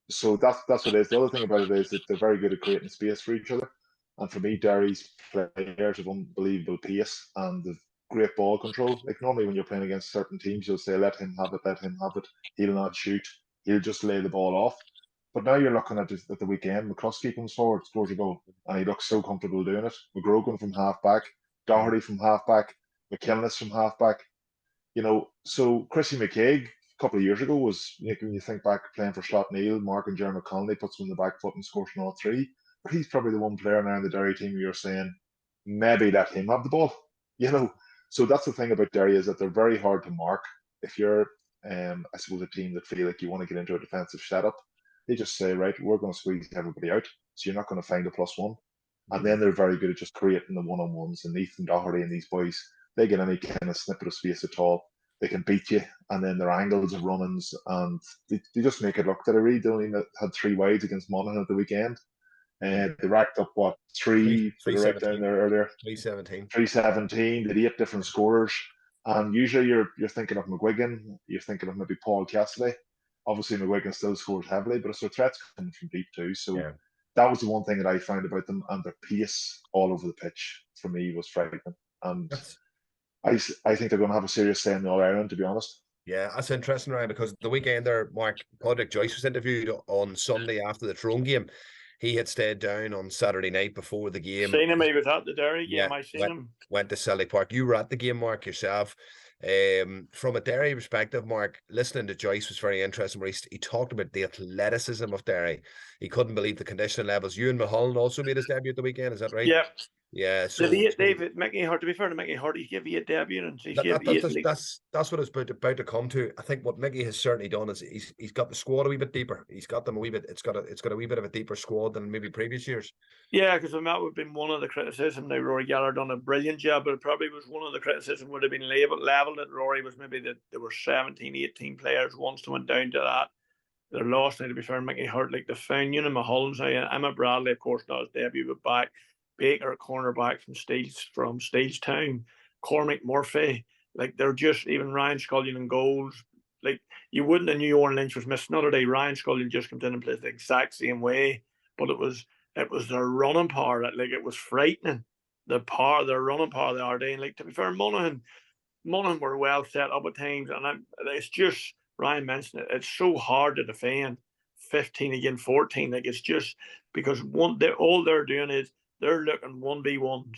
So that's what it is. The other thing about it is that they're very good at creating space for each other. And for me, Derry's players have unbelievable pace and the great ball control. Like, normally when you're playing against certain teams, you'll say, let him have it. He'll not shoot. He'll just lay the ball off. But now you're looking at the weekend, McCluskey comes forward, scores a goal, and he looks so comfortable doing it. McGrogan from half-back, Doherty from half-back, McKinless from half-back. So Chrissy McCaig, a couple of years ago, was, when you think back, playing for Slotneil, Mark and Jeremy Connolly puts him on the back foot and scores from all three. But he's probably the one player now in the Derry team you're saying, maybe let him have the ball. So that's the thing about Derry, is that they're very hard to mark. If you're, I suppose, a team that feel like you want to get into a defensive setup, they just say, right, we're going to squeeze everybody out, so you're not going to find a +1. And then they're very good at just creating the one-on-ones. And Ethan Doherty and these boys, they get any kind of snippet of space at all, they can beat you. And then their angles of run-ins, and they just make it look that. I really only had 3 wides against Monaghan at the weekend. And they racked up, what, 3 for the right down there earlier? 317. They had 8 different scorers. And usually you're thinking of McGuigan, you're thinking of maybe Paul Cassidy. Obviously, McGuigan still scores heavily, but it's their threats coming from deep too. So that was the one thing that I found about them, and their pace all over the pitch for me was frightening. And I think they're going to have a serious say in the All-Ireland, to be honest. Yeah, that's interesting, Ryan, because the weekend there, Mark, Padraig Joyce was interviewed on Sunday after the Tyrone game. He had stayed down on Saturday night before the game. Seen him, he was at the Derry game. I seen him. Went to Celtic Park. You were at the game, Mark, yourself. From a Derry perspective, Mark, listening to Joyce was very interesting, where he talked about the athleticism of Derry. He couldn't believe the conditioning levels. Ewan Mulholland also made his debut at the weekend, is that right? Yeah. Yeah, so David Mickey Hart, to be fair to Mickey Hart, he gave you a debut, and that's what it's about to come to. I think what Mickey has certainly done is he's got the squad a wee bit deeper. He's got them a wee bit. It's got a wee bit of a deeper squad than maybe previous years. Yeah, because that would have been one of the criticism. Now, Rory Gallagher done a brilliant job, but it probably was one of the criticism would have been leveled at Rory was maybe that there were 17, 18 players once they went down to that. They're lost now, to be fair. Mickey Hart, like the found Ewan Mulholland now, Emma Bradley, of course, not his debut, but back. Baker, a cornerback from Steelstown, Cormac Murphy, like they're just, even Ryan Scullion in goals. Like, you wouldn't have knew Owen Lynch was missing another day. Ryan Scullion just comes in and plays the exact same way, but it was their running power that, like, it was frightening. Their running power they are doing. Like, to be fair, Monaghan were well set up at times, and it's just, Ryan mentioned it, it's so hard to defend 15 against 14. Like, it's just because all they're doing is they're looking 1v1s,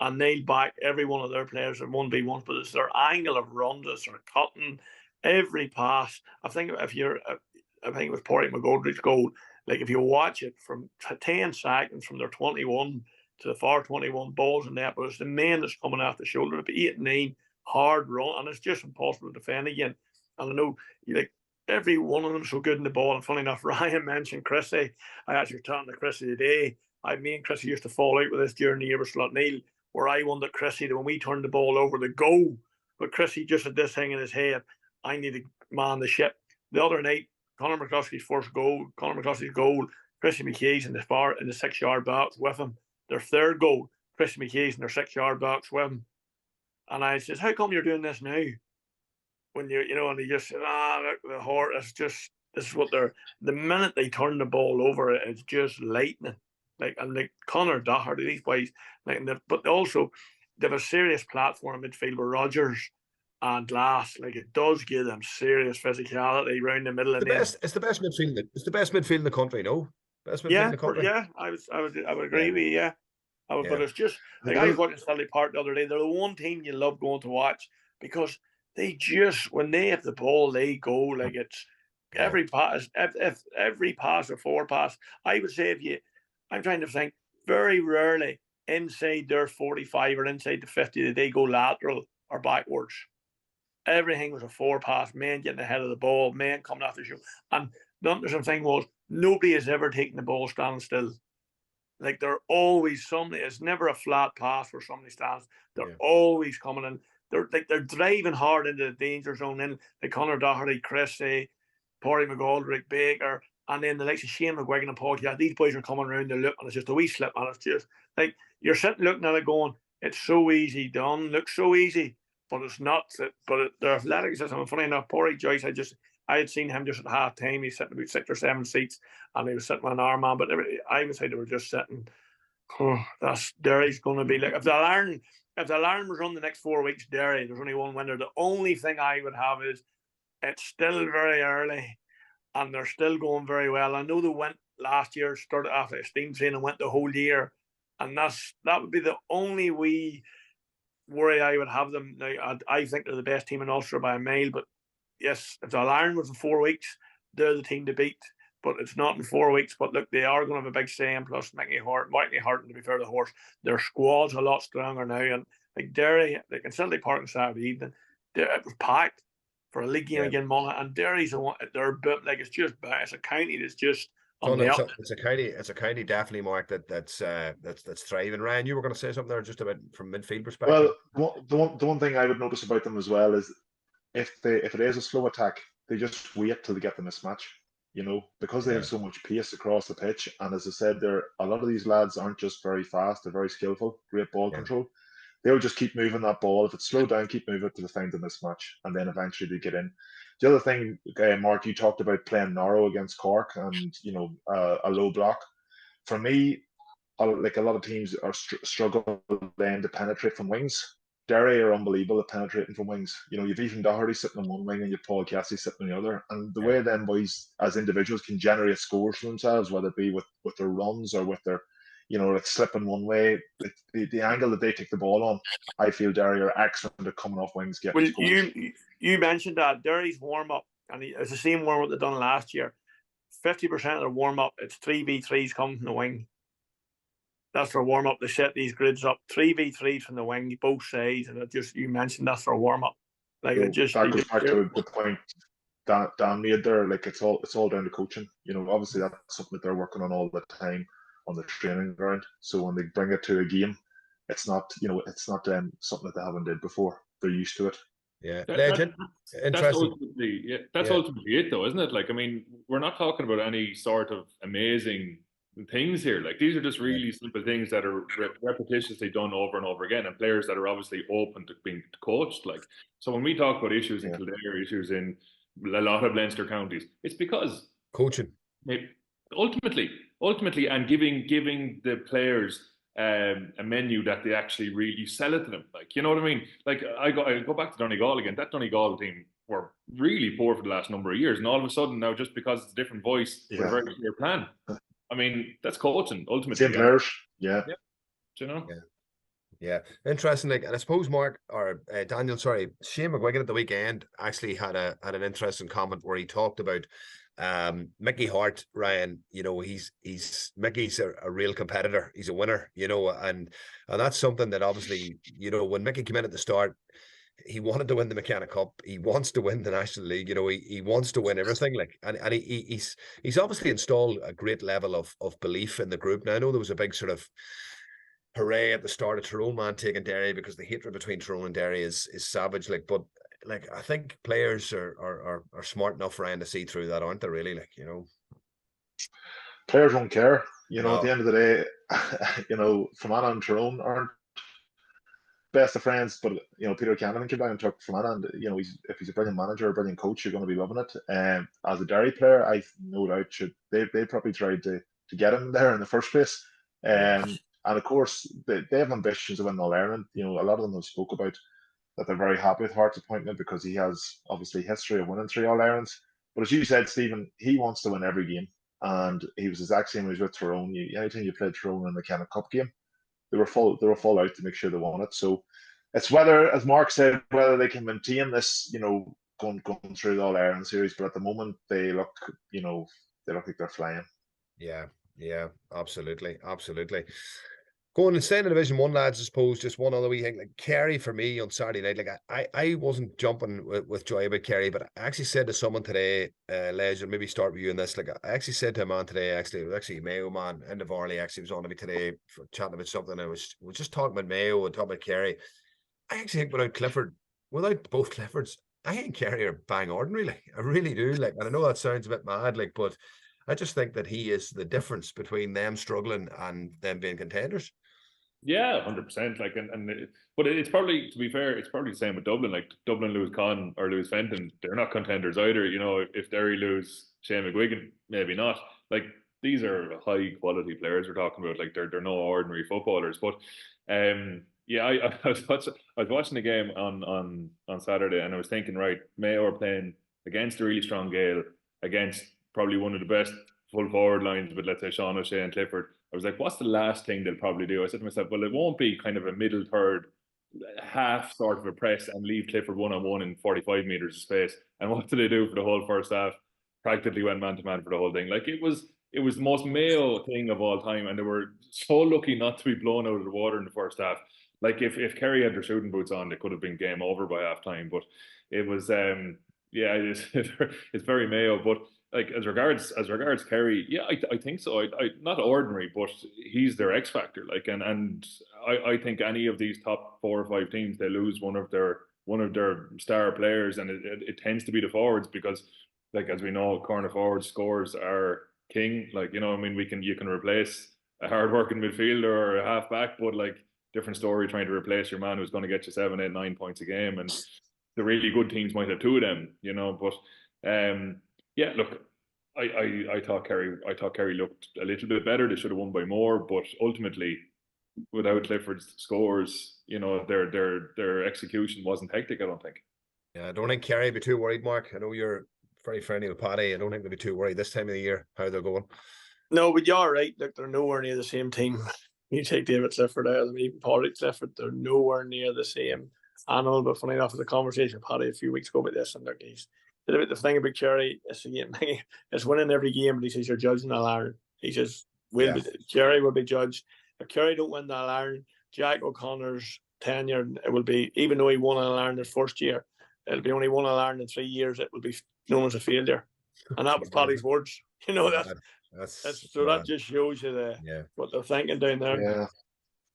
and they'll back every one of their players in 1v1s, but it's their angle of runs, it's their cutting, every pass. I think it was Porrick McGoldrick's goal. Like, if you watch it from 10 seconds from their 21 to the far 21 balls in net, but it's the man that's coming off the shoulder. It'd be 8 and 9, hard run, and it's just impossible to defend again. And I know, like, every one of them so good in the ball. And funny enough, Ryan mentioned Chrissy. I actually was talking to Chrissy today. Me and Chrissy used to fall out with this during the year with Neil, where I wanted Chrissy that when we turned the ball over to go, but Chrissy just had this thing in his head: I need to man the ship. The other night, Conor McCluskey's first goal, Chrissy McKay's in the 6-yard box with him. Their third goal, Chrissy McKay's in their 6-yard box with him. And I says, how come you're doing this now? When and he just said, look, the horse, it's just, this is what they're, the minute they turn the ball over, it's just lightning. Like Conor Doherty, these boys, but also they have a serious platform midfield with Rodgers and Glass. Like, it does give them serious physicality around the middle. It's the best midfield. It's the best midfield in the country. No, best midfield in the country. Yeah, I would agree with you. Yeah. But it's just like, I was watching Stanley Park the other day. They're the one team you love going to watch because they just, when they have the ball, they go like it's every pass. If every pass or forward pass, I would say I'm trying to think, very rarely inside their 45 or inside the 50 did they go lateral or backwards. Everything was a forward pass, men getting ahead of the ball, men coming after you. And the interesting thing was, nobody has ever taken the ball standing still. Like, they're always somebody. It's never a flat pass where somebody stands. They're always coming in. They're driving hard into the danger zone. In like Conor Doherty, Chrissy, Pádraig McGoldrick, Baker, and then the likes of Shane McGuigan and Paul. Yeah, these boys are coming around the look, and it's just a wee slip, and it's just like you're sitting looking at it, going, "It's so easy done. Looks so easy, but it's not." But their athleticism. And funny enough, Pádraig Joyce, I had seen him just at half time. He's sitting about 6 or 7 seats, and he was sitting with an Armand. But I would say they were just sitting. Oh, that's Derry's going to be like, if the alarm was run the next 4 weeks, Derry, there's only one winner. The only thing I would have is it's still very early, and they're still going very well. I know they went last year, started after a steam train and went the whole year, and that would be the only wee worry I would have them. Now, I think they're the best team in Ulster by a mile, but yes, if the alarm was in 4 weeks, they're the team to beat. But it's not in 4 weeks. But look, they are going to have a big say. And plus, Mickey Horton, to be fair to the horse, their squad's a lot stronger now. And like Derry, like in Stevie Poacher on Saturday evening, it was packed for a league game against Mulla. And Derry's they're like, it's a county that's just on the up. It's a county definitely, Mark, that's thriving. Ryan, you were going to say something there just about from midfield perspective. Well, the one thing I would notice about them as well is if it is a slow attack, they just wait till they get the mismatch. Because they have so much pace across the pitch. And as I said, a lot of these lads aren't just very fast, they're very skillful, great ball control. They'll just keep moving that ball. If it's slowed down, keep moving it to find the mismatch, and then eventually they get in. The other thing, Mark, you talked about playing narrow against Cork and, a low block. For me, like a lot of teams are struggle then to penetrate from wings. Derry are unbelievable at penetrating from wings. You've even Doherty sitting on one wing and you've Paul Cassie sitting on the other. And the way them boys as individuals can generate scores for themselves, whether it be with their runs or with their, like slipping one way, the angle that they take the ball on, I feel Derry are excellent at coming off wings, getting scores. You mentioned that Derry's warm-up, and it's the same warm-up they've done last year. 50% of their warm-up, it's 3v3s coming from the wing. That's their warm up. They set these grids up 3v3 from the wing, both sides, and you mentioned that's their warm up. Like that goes back to the point Dan made there. Like it's all down to coaching. Obviously that's something that they're working on all the time on the training ground. So when they bring it to a game, it's not something that they haven't did before. They're used to it. Yeah, that's ultimately it, though, isn't it? Like, I mean, we're not talking about any sort of amazing things here. Like, these are just really simple things that are repetitiously done over and over again, and players that are obviously open to being coached. Like, so when we talk about issues in Kildare, issues in a lot of Leinster counties, it's because coaching, ultimately, and giving the players a menu that they actually really sell it to them. Like, you know what I mean? Like, I go back to Donegal again. That Donegal team were really poor for the last number of years, and all of a sudden now, just because it's a different voice, with a very clear plan. I mean, that's coaching ultimately. Same players, Do you know? Yeah. Interesting. Like, and I suppose Daniel, Shane McGuigan at the weekend actually had an interesting comment where he talked about Mickey Hart, Ryan. Mickey's a real competitor. He's a winner, and that's something that obviously, when Mickey came in at the start, he wanted to win the McKenna Cup. He wants to win the National League. You know, he wants to win everything. Like, and he's obviously installed a great level of belief in the group. Now, I know there was a big sort of hooray at the start of Tyrone man taking Derry, because the hatred between Tyrone and Derry is savage. Like, but like, I think players are smart enough, Ryan, to see through that, aren't they? Really, like, you know, players won't care. You know, No. at the end of the day, you know, Fermanagh and Tyrone aren't best of friends, but you know, Peter Cannon came down and took Fermanagh, and you know, if he's a brilliant manager, a brilliant coach, you're going to be loving it. As a Derry player, I no doubt they probably tried to get him there in the first place. And of course, they have ambitions to win All Ireland. You know, a lot of them have spoke about that they're very happy with Hart's appointment, because he has obviously history of winning 3 All Irelands. But as you said, Stephen, he wants to win every game, and he was the exact same when he was with Tyrone. Anytime you played Tyrone in the McKenna Cup game, they were full out to make sure they won it. So it's whether, as Mark said, whether they can maintain this, you know, going through the All Ireland series. But at the moment, they look like they're flying. Yeah, absolutely. Going and staying in Division 1, lads, I suppose, just one other wee thing. Like, Kerry, for me, on Saturday night, like, I wasn't jumping with joy about Kerry, but I actually said to someone today, Les, maybe start with you in this. Like, I actually said to a man today, it was actually Mayo man in the Varley, actually was on to me today for chatting about something. I was just talking about Mayo and talking about Kerry. I actually think without both Cliffords, I think Kerry are bang ordinary. Like, I really do. Like, and I know that sounds a bit mad, like, but I just think that he is the difference between them struggling and them being contenders. Yeah, 100%. Like, but it's probably, to be fair, it's probably the same with Dublin. Like, Dublin lose Con or lose Fenton, they're not contenders either. You know, if Derry lose Shane McGuigan, maybe not. Like, these are high quality players we're talking about. Like, they're no ordinary footballers. But yeah, I was watching the game on Saturday, and I was thinking, right, Mayo are playing against a really strong Gael, against probably one of the best full forward lines with, let's say, Sean O'Shea and Clifford. I was like, what's the last thing they'll probably do? I said to myself, well, it won't be kind of a middle third, half sort of a press and leave Clifford 1-on-1 in 45 metres of space. And what did they do for the whole first half? Practically went man to man for the whole thing. Like, it was the most Mayo thing of all time, and they were so lucky not to be blown out of the water in the first half. Like, if Kerry had their shooting boots on, they could have been game over by half time. But it was, yeah, it's very Mayo. But like, as regards Kerry, yeah, I think so. I not ordinary, but he's their X factor. Like, and I think any of these top 4 or 5 teams, they lose one of their star players, and it tends to be the forwards, because, like, as we know, corner forward scores are king. Like, you know, I mean, you can replace a hard-working midfielder or a half-back, but like, different story trying to replace your man who's going to get you 7, 8, 9 points a game, and the really good teams might have 2 of them, you know. But yeah, look, I thought Kerry looked a little bit better. They should have won by more, but ultimately, without Clifford's scores, you know, their execution wasn't hectic, I don't think. Yeah, I don't think Kerry would be too worried, Mark. I know you're very friendly with Paddy. I don't think they'll be too worried this time of the year how they're going. No, but you're right. Look, they're nowhere near the same team. You take David Clifford out, I mean, even Paddy Clifford, they're nowhere near the same animal. But funny enough, the conversation with Paddy a few weeks ago about this, and look, the thing about Kerry is, it's winning every game, but he says you're judging All Ireland. He says Kerry will be judged. If Kerry don't win the All Ireland, Jack O'Connor's tenure, it will be, even though he won All Ireland his first year, it'll be only won All Ireland in 3 years. It will be known as a failure, and that was Paddy's words. You know, that just shows you what they're thinking down there.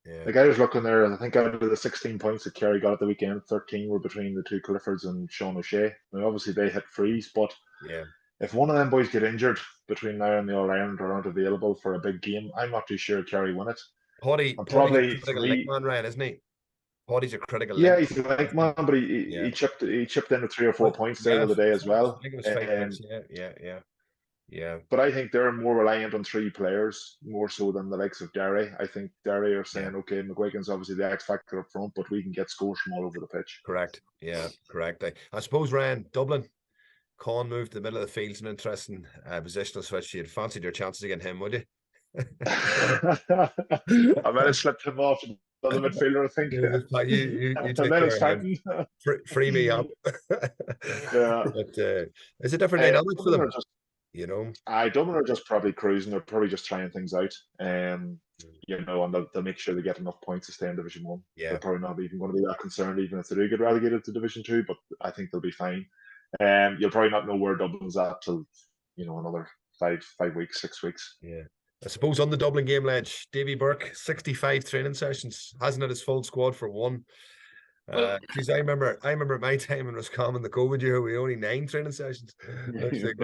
Yeah. Like, I was looking there, I think out of the 16 points that Kerry got at the weekend, 13 were between the 2 Cliffords and Sean O'Shea. I mean, obviously they hit freeze, but if one of them boys get injured between now and the All Ireland or aren't available for a big game, I'm not too sure Kerry win it. Paddy's a critical link man, Ryan, isn't he? Paddy's a critical link. Yeah, he's a link man, but he chipped in with 3 or 4 points the other day as well. I think it was 5 points. Yeah. But I think they're more reliant on 3 players, more so than the likes of Derry. I think Derry are saying, okay, McGuigan's obviously the X factor up front, but we can get scores from all over the pitch. Correct. Yeah, correct. I suppose, Ryan, Dublin, Con moved to the middle of the field. It's an interesting positional switch. You'd fancied your chances against him, would you? I might have slipped him off the midfielder, I think. You take care of him. Free me up. Yeah. But it's a different dynamic for them. You know, Dublin are just probably cruising. They're probably just trying things out. you know, and they'll make sure they get enough points to stay in Division 1. Yeah. They're probably not even going to be that concerned, even if they do get relegated to Division 2, but I think they'll be fine. You'll probably not know where Dublin's at till, you know, another 5 weeks, 6 weeks. Yeah. I suppose on the Dublin game, Ledge, Davy Burke, 65 training sessions, hasn't had his full squad for one. Geez, I remember my time in Roscommon, the COVID year, we only 9 training sessions. Looks like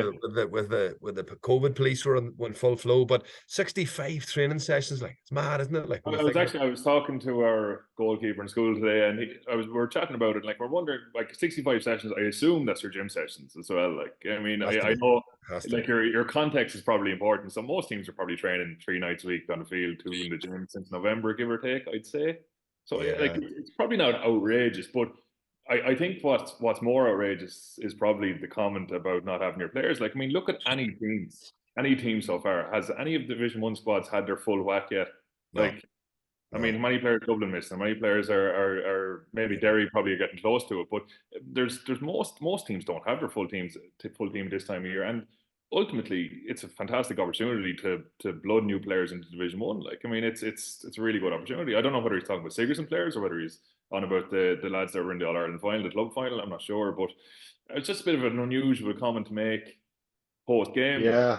with the COVID police were on full flow, but 65 training sessions, like, it's mad, isn't it? Like, I was talking to our goalkeeper in school today, and we were chatting about it. Like, we're wondering, like, 65 sessions. I assume that's your gym sessions as well. Like, I mean, I know, like, your context is probably important. So most teams are probably training 3 nights a week on the field, 2 in the gym since November, give or take, I'd say. So like, it's probably not outrageous, but I think what's more outrageous is probably the comment about not having your players. Like, I mean, look at any team so far. Has any of Division 1 squads had their full whack yet? Like, no. I mean, how many players Dublin missed, and how many players are maybe Derry probably getting close to it. But there's most teams don't have their full team this time of year, and ultimately, it's a fantastic opportunity to blood new players into Division 1. Like, I mean, it's a really good opportunity. I don't know whether he's talking about Sigerson players or whether he's on about the lads that were in the All-Ireland final, the club final. I'm not sure, but it's just a bit of an unusual comment to make post-game. Yeah.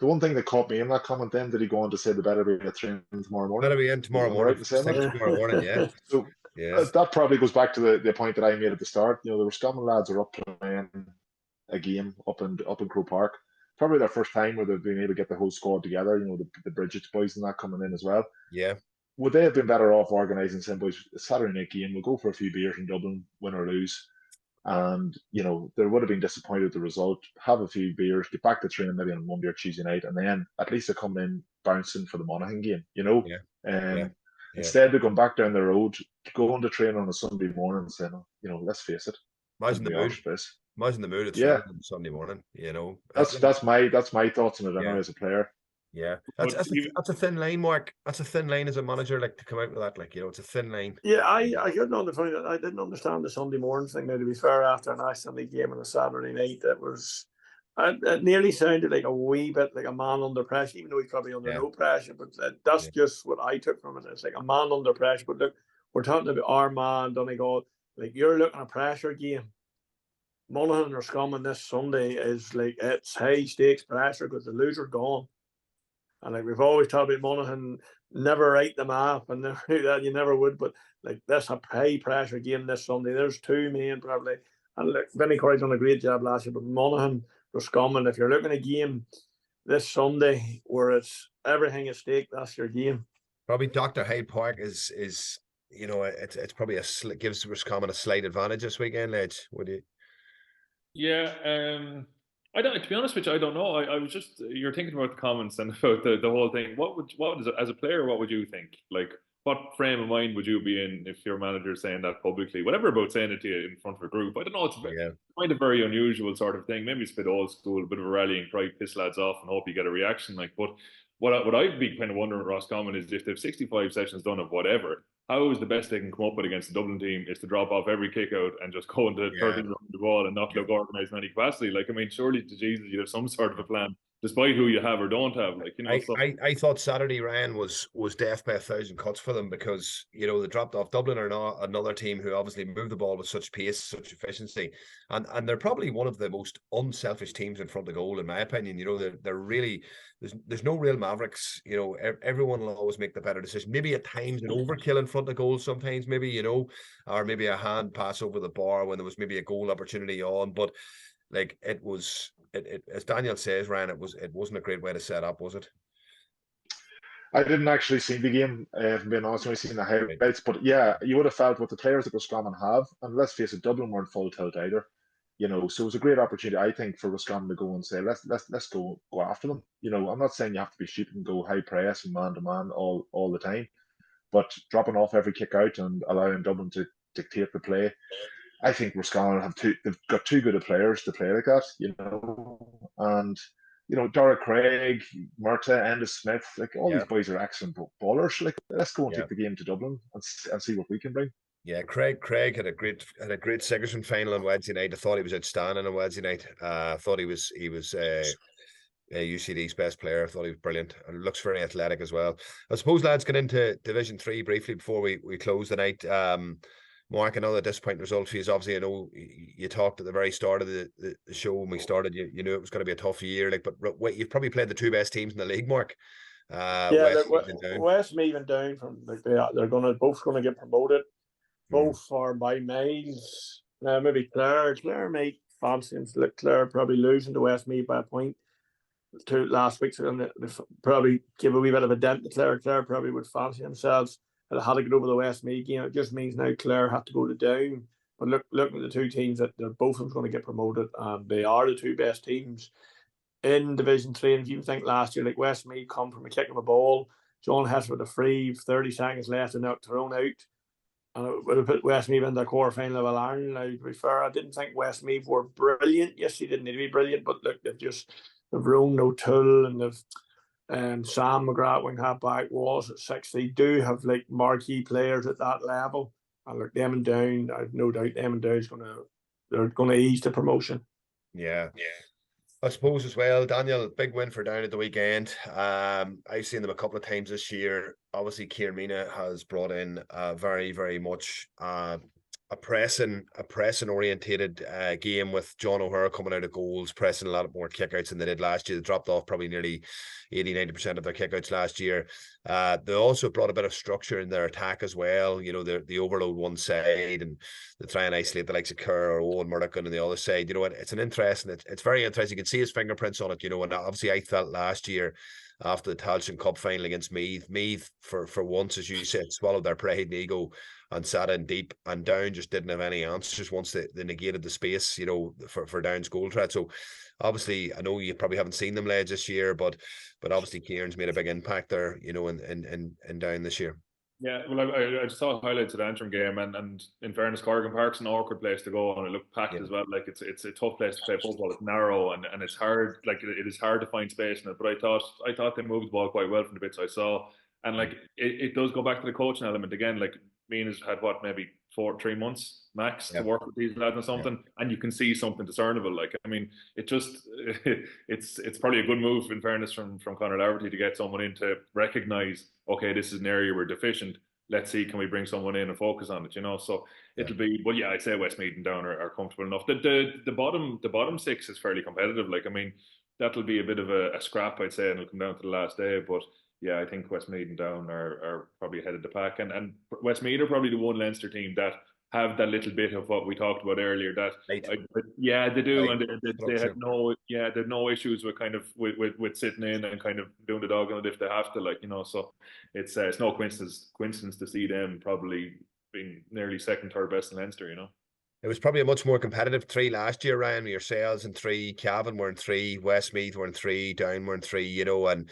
The one thing that caught me in that comment then, did he go on to say the better be at training tomorrow morning? Better be in tomorrow morning. Tomorrow morning, yeah. So that probably goes back to the point that I made at the start. You know, the Roscommon lads are up playing a game up in Croke Park. Probably their first time where they've been able to get the whole squad together, you know, the Bridget's boys and that coming in as well. Yeah. Would they have been better off organising saying, boys, Saturday night game, we'll go for a few beers in Dublin, win or lose. And, you know, they would have been disappointed with the result, have a few beers, get back to training maybe on Monday or Tuesday night, and then at least they're coming in bouncing for the Monaghan game, you know? Instead, they're going back down the road, going to train on a Sunday morning and saying, you know, let's face it. Imagine the mood at training on Sunday morning, you know. That's my thoughts on it anyway as a player. Yeah, that's a thin line, Mark. That's a thin line as a manager, like, to come out with that, like, you know, it's a thin line. Yeah, I couldn't understand that. I didn't understand the Sunday morning thing. Now, to be fair, after a National League game on a Saturday night, it nearly sounded like a wee bit like a man under pressure, even though he's probably under no pressure. But that's just what I took from it. It's like a man under pressure. But look, we're talking about our man, Donegal. Like, you're looking at a pressure game. Monaghan and Roscommon this Sunday is like, it's high stakes pressure because the loser gone. And like, we've always talked about Monaghan never write them off and never do that, you never would, but like, that's a high pressure game this Sunday. There's 2 men probably. And look, Vinnie Corey's done a great job last year, but Monaghan, Roscommon, if you're looking at a game this Sunday where it's everything at stake, that's your game. Probably Dr. Hyde Park is you know, it's probably gives Roscommon a slight advantage this weekend, Ledge, would you? Yeah, I don't. To be honest with you, I don't know. I was just, you're thinking about the comments and about the whole thing. What is it, as a player? What would you think? Like, what frame of mind would you be in if your manager's saying that publicly? Whatever about saying it to you in front of a group. I don't know. It's kind of very unusual sort of thing. Maybe it's a bit old school, a bit of a rallying cry, piss lads off, and hope you get a reaction. Like, but what I'd be kind of wondering, Roscommon, is if they've 65 sessions done of whatever, how is the best they can come up with against the Dublin team is to drop off every kick out and just go into 13 round the ball and not look organised in any capacity? Like, I mean, surely to Jesus, you'd have some sort of a plan, despite who you have or don't have. Like, you know, I thought Saturday, Ryan, was death by 1,000 cuts for them because, you know, they dropped off. Dublin are not another team who obviously move the ball with such pace, such efficiency, and they're probably one of the most unselfish teams in front of goal, in my opinion. You know, they're really, there's no real mavericks. You know, everyone will always make the better decision. Maybe at times an overkill in front of goal sometimes, maybe, you know, or maybe a hand pass over the bar when there was maybe a goal opportunity on, but like, it was, as Daniel says, Ryan, it wasn't a great way to set up, was it? I didn't actually see the game, if I'm being honest, I've only seen the highlights, but yeah, you would have felt what the players that Roscommon have, and let's face it, Dublin weren't full tilt either, you know, so it was a great opportunity, I think, for Roscommon to go and say, let's go after them. You know, I'm not saying you have to be sheep and go high press and man to man all the time, but dropping off every kick out and allowing Dublin to dictate the play. I think Roscommon they've got too good of players to play like that, you know, and, you know, Dara Craig, Murta, Endis Smith, like, all these boys are excellent ballers. Like, let's go and take the game to Dublin and see what we can bring. Yeah, Craig had a great Sigerson final on Wednesday night. I thought he was outstanding on Wednesday night. I thought he was UCD's best player. I thought he was brilliant and looks very athletic as well. I suppose, lads, get into Division 3 briefly before we close the night. Mark, another disappointing result for you. Obviously, I know you talked at the very start of the show when we started. You knew it was going to be a tough year. Like, but you've probably played the two best teams in the league, Mark. Westmeath and Down from they're both gonna get promoted. Both are by miles. Maybe Clare might fancy him. Clare probably losing to Westmeath by a point last week, so they probably give a wee bit of a dent to Clare. Clare probably would fancy themselves. But they had to get over the Westmeath game. It just means now Clare have to go to Down. But looking at the two teams, that they're both of them going to get promoted, and they are the two best teams in Division 3. And if you think last year, like Westmeath come from a kick of a ball, John Hess with a free, 30 seconds left and out thrown out. And it would have put Westmeath in the quarter-final of All-Ireland. Now, to be fair, I didn't think Westmeath were brilliant. Yes, they didn't need to be brilliant, but look, they've Rowan O'Toole and they've Sam McGrath, wing half back, was at 6. They do have like marquee players at that level. And look, them and Down, I've no doubt them and Down's they're gonna ease the promotion. Yeah. I suppose as well, Daniel, big win for Down at the weekend. I've seen them a couple of times this year. Obviously, Kieran Mina has brought in very, very much a pressing orientated game, with John O'Hara coming out of goals, pressing a lot more kickouts than they did last year. They dropped off probably nearly 80-90% of their kickouts last year. They also brought a bit of structure in their attack as well. You know, the overload one side and they try and isolate the likes of Kerr or Owen Murdoch on the other side. You know what? It's it's very interesting. You can see his fingerprints on it, you know, and obviously I felt last year after the Tailteann Cup final against Meath for once, as you said, swallowed their pride and ego and sat in deep, and Down just didn't have any answers once they negated the space, you know, for Down's goal threat. So obviously, I know you probably haven't seen them lads this year, but obviously Kieran's made a big impact there, you know, in Down this year. Yeah, well, I just saw highlights of the Antrim game, and in fairness, Corrigan Park's an awkward place to go, and it looked packed as well. Like it's a tough place to play football. It's narrow, and it's hard. Like it is hard to find space in it. But I thought they moved the ball quite well from the bits I saw, and like it does go back to the coaching element again. Like Mina's had maybe 3 months max to work with these lads or something, and you can see something discernible. Like, I mean, it's probably a good move in fairness from Conor Laverty to get someone in to recognise, okay, this is an area we're deficient. Let's see, can we bring someone in and focus on it? You know, so it'll be. Well, yeah, I'd say Westmeath and Down are comfortable enough. The bottom 6 is fairly competitive. Like, I mean, that'll be a bit of a scrap, I'd say, and it'll come down to the last day, but. Yeah, I think Westmeath and Down are probably ahead of the pack, and Westmeath are probably the one Leinster team that have that little bit of what we talked about earlier. That they do, and they had no issues with kind of with sitting in and kind of doing the dog on it if they have to, like, you know. So it's no coincidence to see them probably being nearly second, third best in Leinster, you know. It was probably a much more competitive 3 last year, Ryan. Yourselves in 3, Cavan were in 3, Westmeath were in 3, Down were in 3, you know, and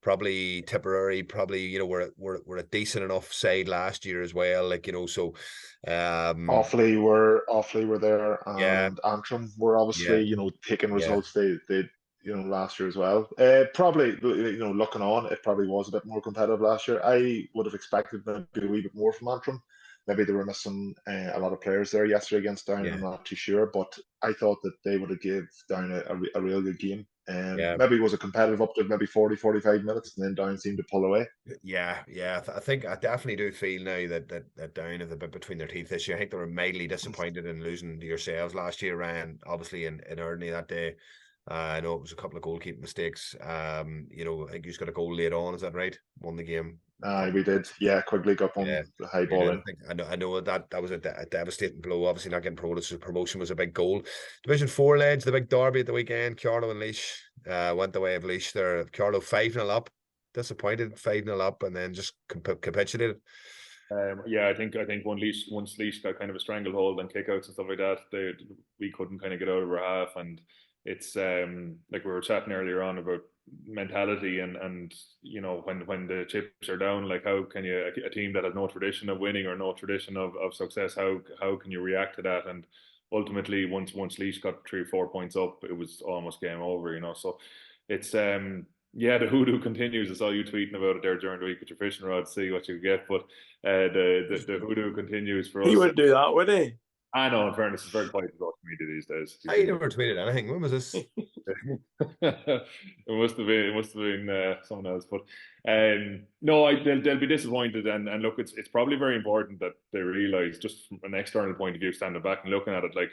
probably Tipperary, you know, were a decent enough side last year as well, like, you know. So Offaly were there, and Antrim were obviously you know, taking results they you know, last year as well. Probably, you know, looking on, it probably was a bit more competitive last year. I would have expected maybe a wee bit more from Antrim. Maybe they were missing a lot of players there yesterday against Down. I'm not too sure, but I thought that they would have given Down a real good game. Maybe it was a competitive up to maybe 40-45 minutes, and then Down seemed to pull away. I think I definitely do feel now that Down have a bit between their teeth this year. I think they were mildly disappointed in losing to yourselves last year, Ryan, obviously in Erdney that day. I know it was a couple of goalkeeping mistakes. You know, I think you just got a goal late on, is that right? Won the game. We did. Yeah, quickly got one the high ball in. I know that was a devastating blow. Obviously, not getting promoted, so promotion was a big goal. Division 4 lads, the big derby at the weekend. Carlow and Laois went the way of Laois there. Carlow 5-0 up, disappointed 5-0 up, and then just capitulated. I think once Laois got kind of a stranglehold and kickouts and stuff like that, we couldn't kind of get out of our half, and it's like we were chatting earlier on about mentality and you know, when the chips are down, like how can you, a team that has no tradition of winning or no tradition of success, how can you react to that? And ultimately once Laois got 3 or 4 points up, it was almost game over, you know. So it's the hoodoo continues. I saw you tweeting about it there during the week with your fishing rod, see what you get, but the hoodoo continues for us. He wouldn't do that, would he? I know, in fairness, it's very quiet to social media these days. I never tweeted anything. When was this? It It must have been someone else. But no, they'll be disappointed. And look, it's probably very important that they realise, just from an external point of view, standing back and looking at it, like,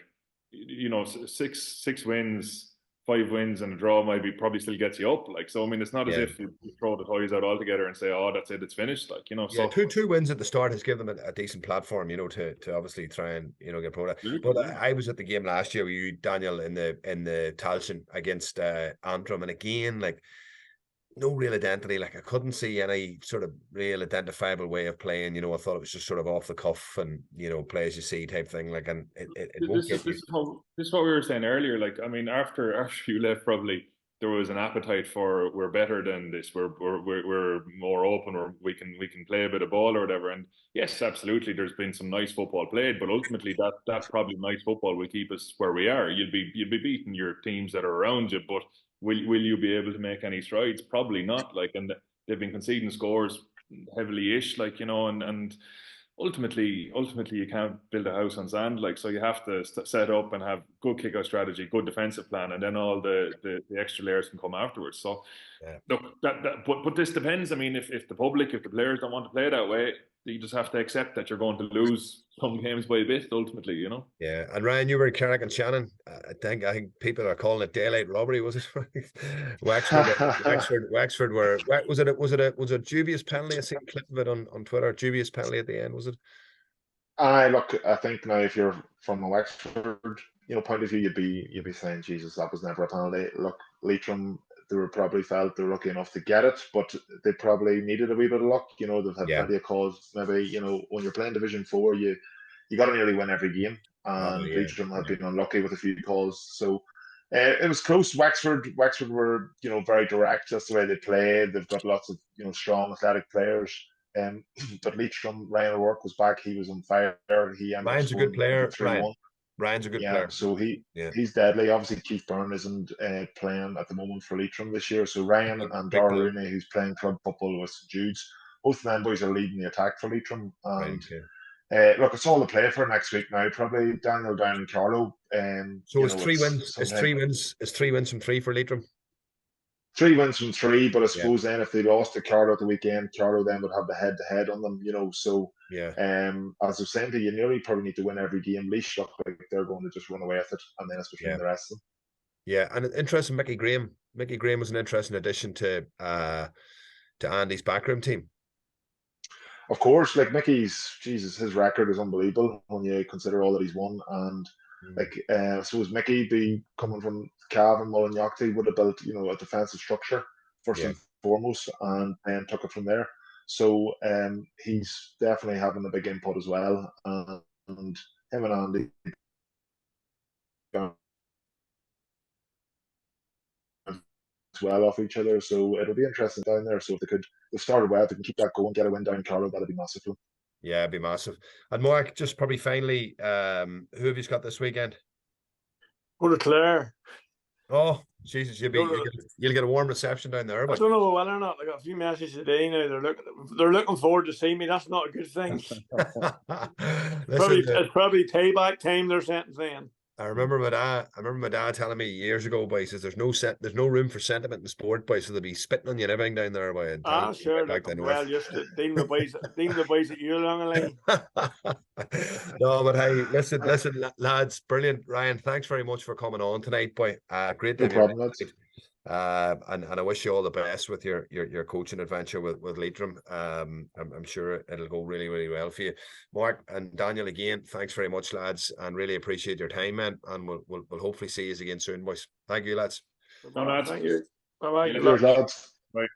you know, six wins, 5 wins and a draw probably still gets you up. Like, so I mean, it's not as if you throw the toys out altogether and say, oh, that's it, it's finished. Like, you know, so two wins at the start has given them a decent platform, you know, to obviously try and, you know, get pro. But I was at the game last year with you, Daniel, in the Tailteann against Antrim, and again, like, no real identity. Like, I couldn't see any sort of real identifiable way of playing. You know, I thought it was just sort of off the cuff and, you know, play as you see type thing. Like, and it won't get you. This is what we were saying earlier. Like, I mean, after you left, probably there was an appetite for, we're better than this. We're more open, or we can play a bit of ball or whatever. And yes, absolutely, there's been some nice football played, but ultimately that probably nice football will keep us where we are. You'll be beating your teams that are around you, but will you be able to make any strides? Probably not. Like, and they've been conceding scores heavily-ish, like, you know, and ultimately you can't build a house on sand. Like, so you have to set up and have good kick-out strategy, good defensive plan, and then all the extra layers can come afterwards. So look, but this depends. I mean, if the public, if the players don't want to play that way, you just have to accept that you're going to lose some games by a bit, ultimately, you know. Yeah, and Ryan, you were in Carrick and Shannon. I think people are calling it daylight robbery. Was it? Wexford were. Was it a dubious penalty? I seen a clip of it on Twitter. Dubious penalty at the end, was it? I think now, if you're from a Wexford, you know, point of view, you'd be saying, Jesus, that was never a penalty. Look, Leitrim, they were probably felt they were lucky enough to get it, but they probably needed a wee bit of luck. You know, they've had plenty of calls. Maybe, you know, when you're playing Division 4, you got to nearly win every game, and Leitrim have been unlucky with a few calls. So it was close. Wexford were, you know, very direct. That's the way they play. They've got lots of, you know, strong athletic players. But Leitrim, Ryan O'Rourke was back. He was on fire. Ryan's a good player. Ryan's a good player. So he's deadly. Obviously, Keith Byrne isn't playing at the moment for Leitrim this year. So Ryan and Doran, who's playing club football with St Jude's, both of them boys are leading the attack for Leitrim. And look, it's all to play for next week now. Probably Daniel down in Carlow. So it's 3 wins. It's 3 wins. It's 3 wins from 3 for Leitrim. 3 wins from 3, but I suppose then if they lost to Carlow at the weekend, Carlow then would have the head-to-head on them, you know. So, as I was saying to you, nearly probably need to win every game. Leash look like they're going to just run away with it, and then it's between the rest of them. Yeah, and interesting, Mickey Graham. Mickey Graham was an interesting addition to Andy's backroom team. Of course, like his record is unbelievable when you consider all that he's won, and I suppose Mickey, be coming from Cav and Mullinyochty, would have built, you know, a defensive structure first and foremost, and then took it from there. So he's definitely having a big input as well, and him and Andy as well off each other. So it'll be interesting down there. So if they've started well, if they can keep that going, get a win down in Carlow, that'll be massive for them. Yeah, it'd be massive. And Mark, just probably finally, who have you got this weekend? Go to Clare. Oh, Jesus, you'll get a warm reception down there. But I don't know whether or not. I got a few messages today now. They're looking forward to seeing me. That's not a good thing. It's probably payback time, they're saying. I remember my dad telling me years ago, boy, he says there's no room for sentiment in sport, boy, so they'll be spitting on you and everything down there, boy. Sure. Well, just dealing the boys that you're along the line. No, but hey, listen, lads, brilliant. Ryan, thanks very much for coming on tonight, boy. Great to have you. And I wish you all the best with your coaching adventure with Leitrim. I'm sure it'll go really, really well for you. Mark and Daniel, again, thanks very much, lads, and really appreciate your time, man. And we'll hopefully see you again soon, boys. Thank you, lads. No, lads. Thank you. Bye-bye. Cheers, lads. Bye.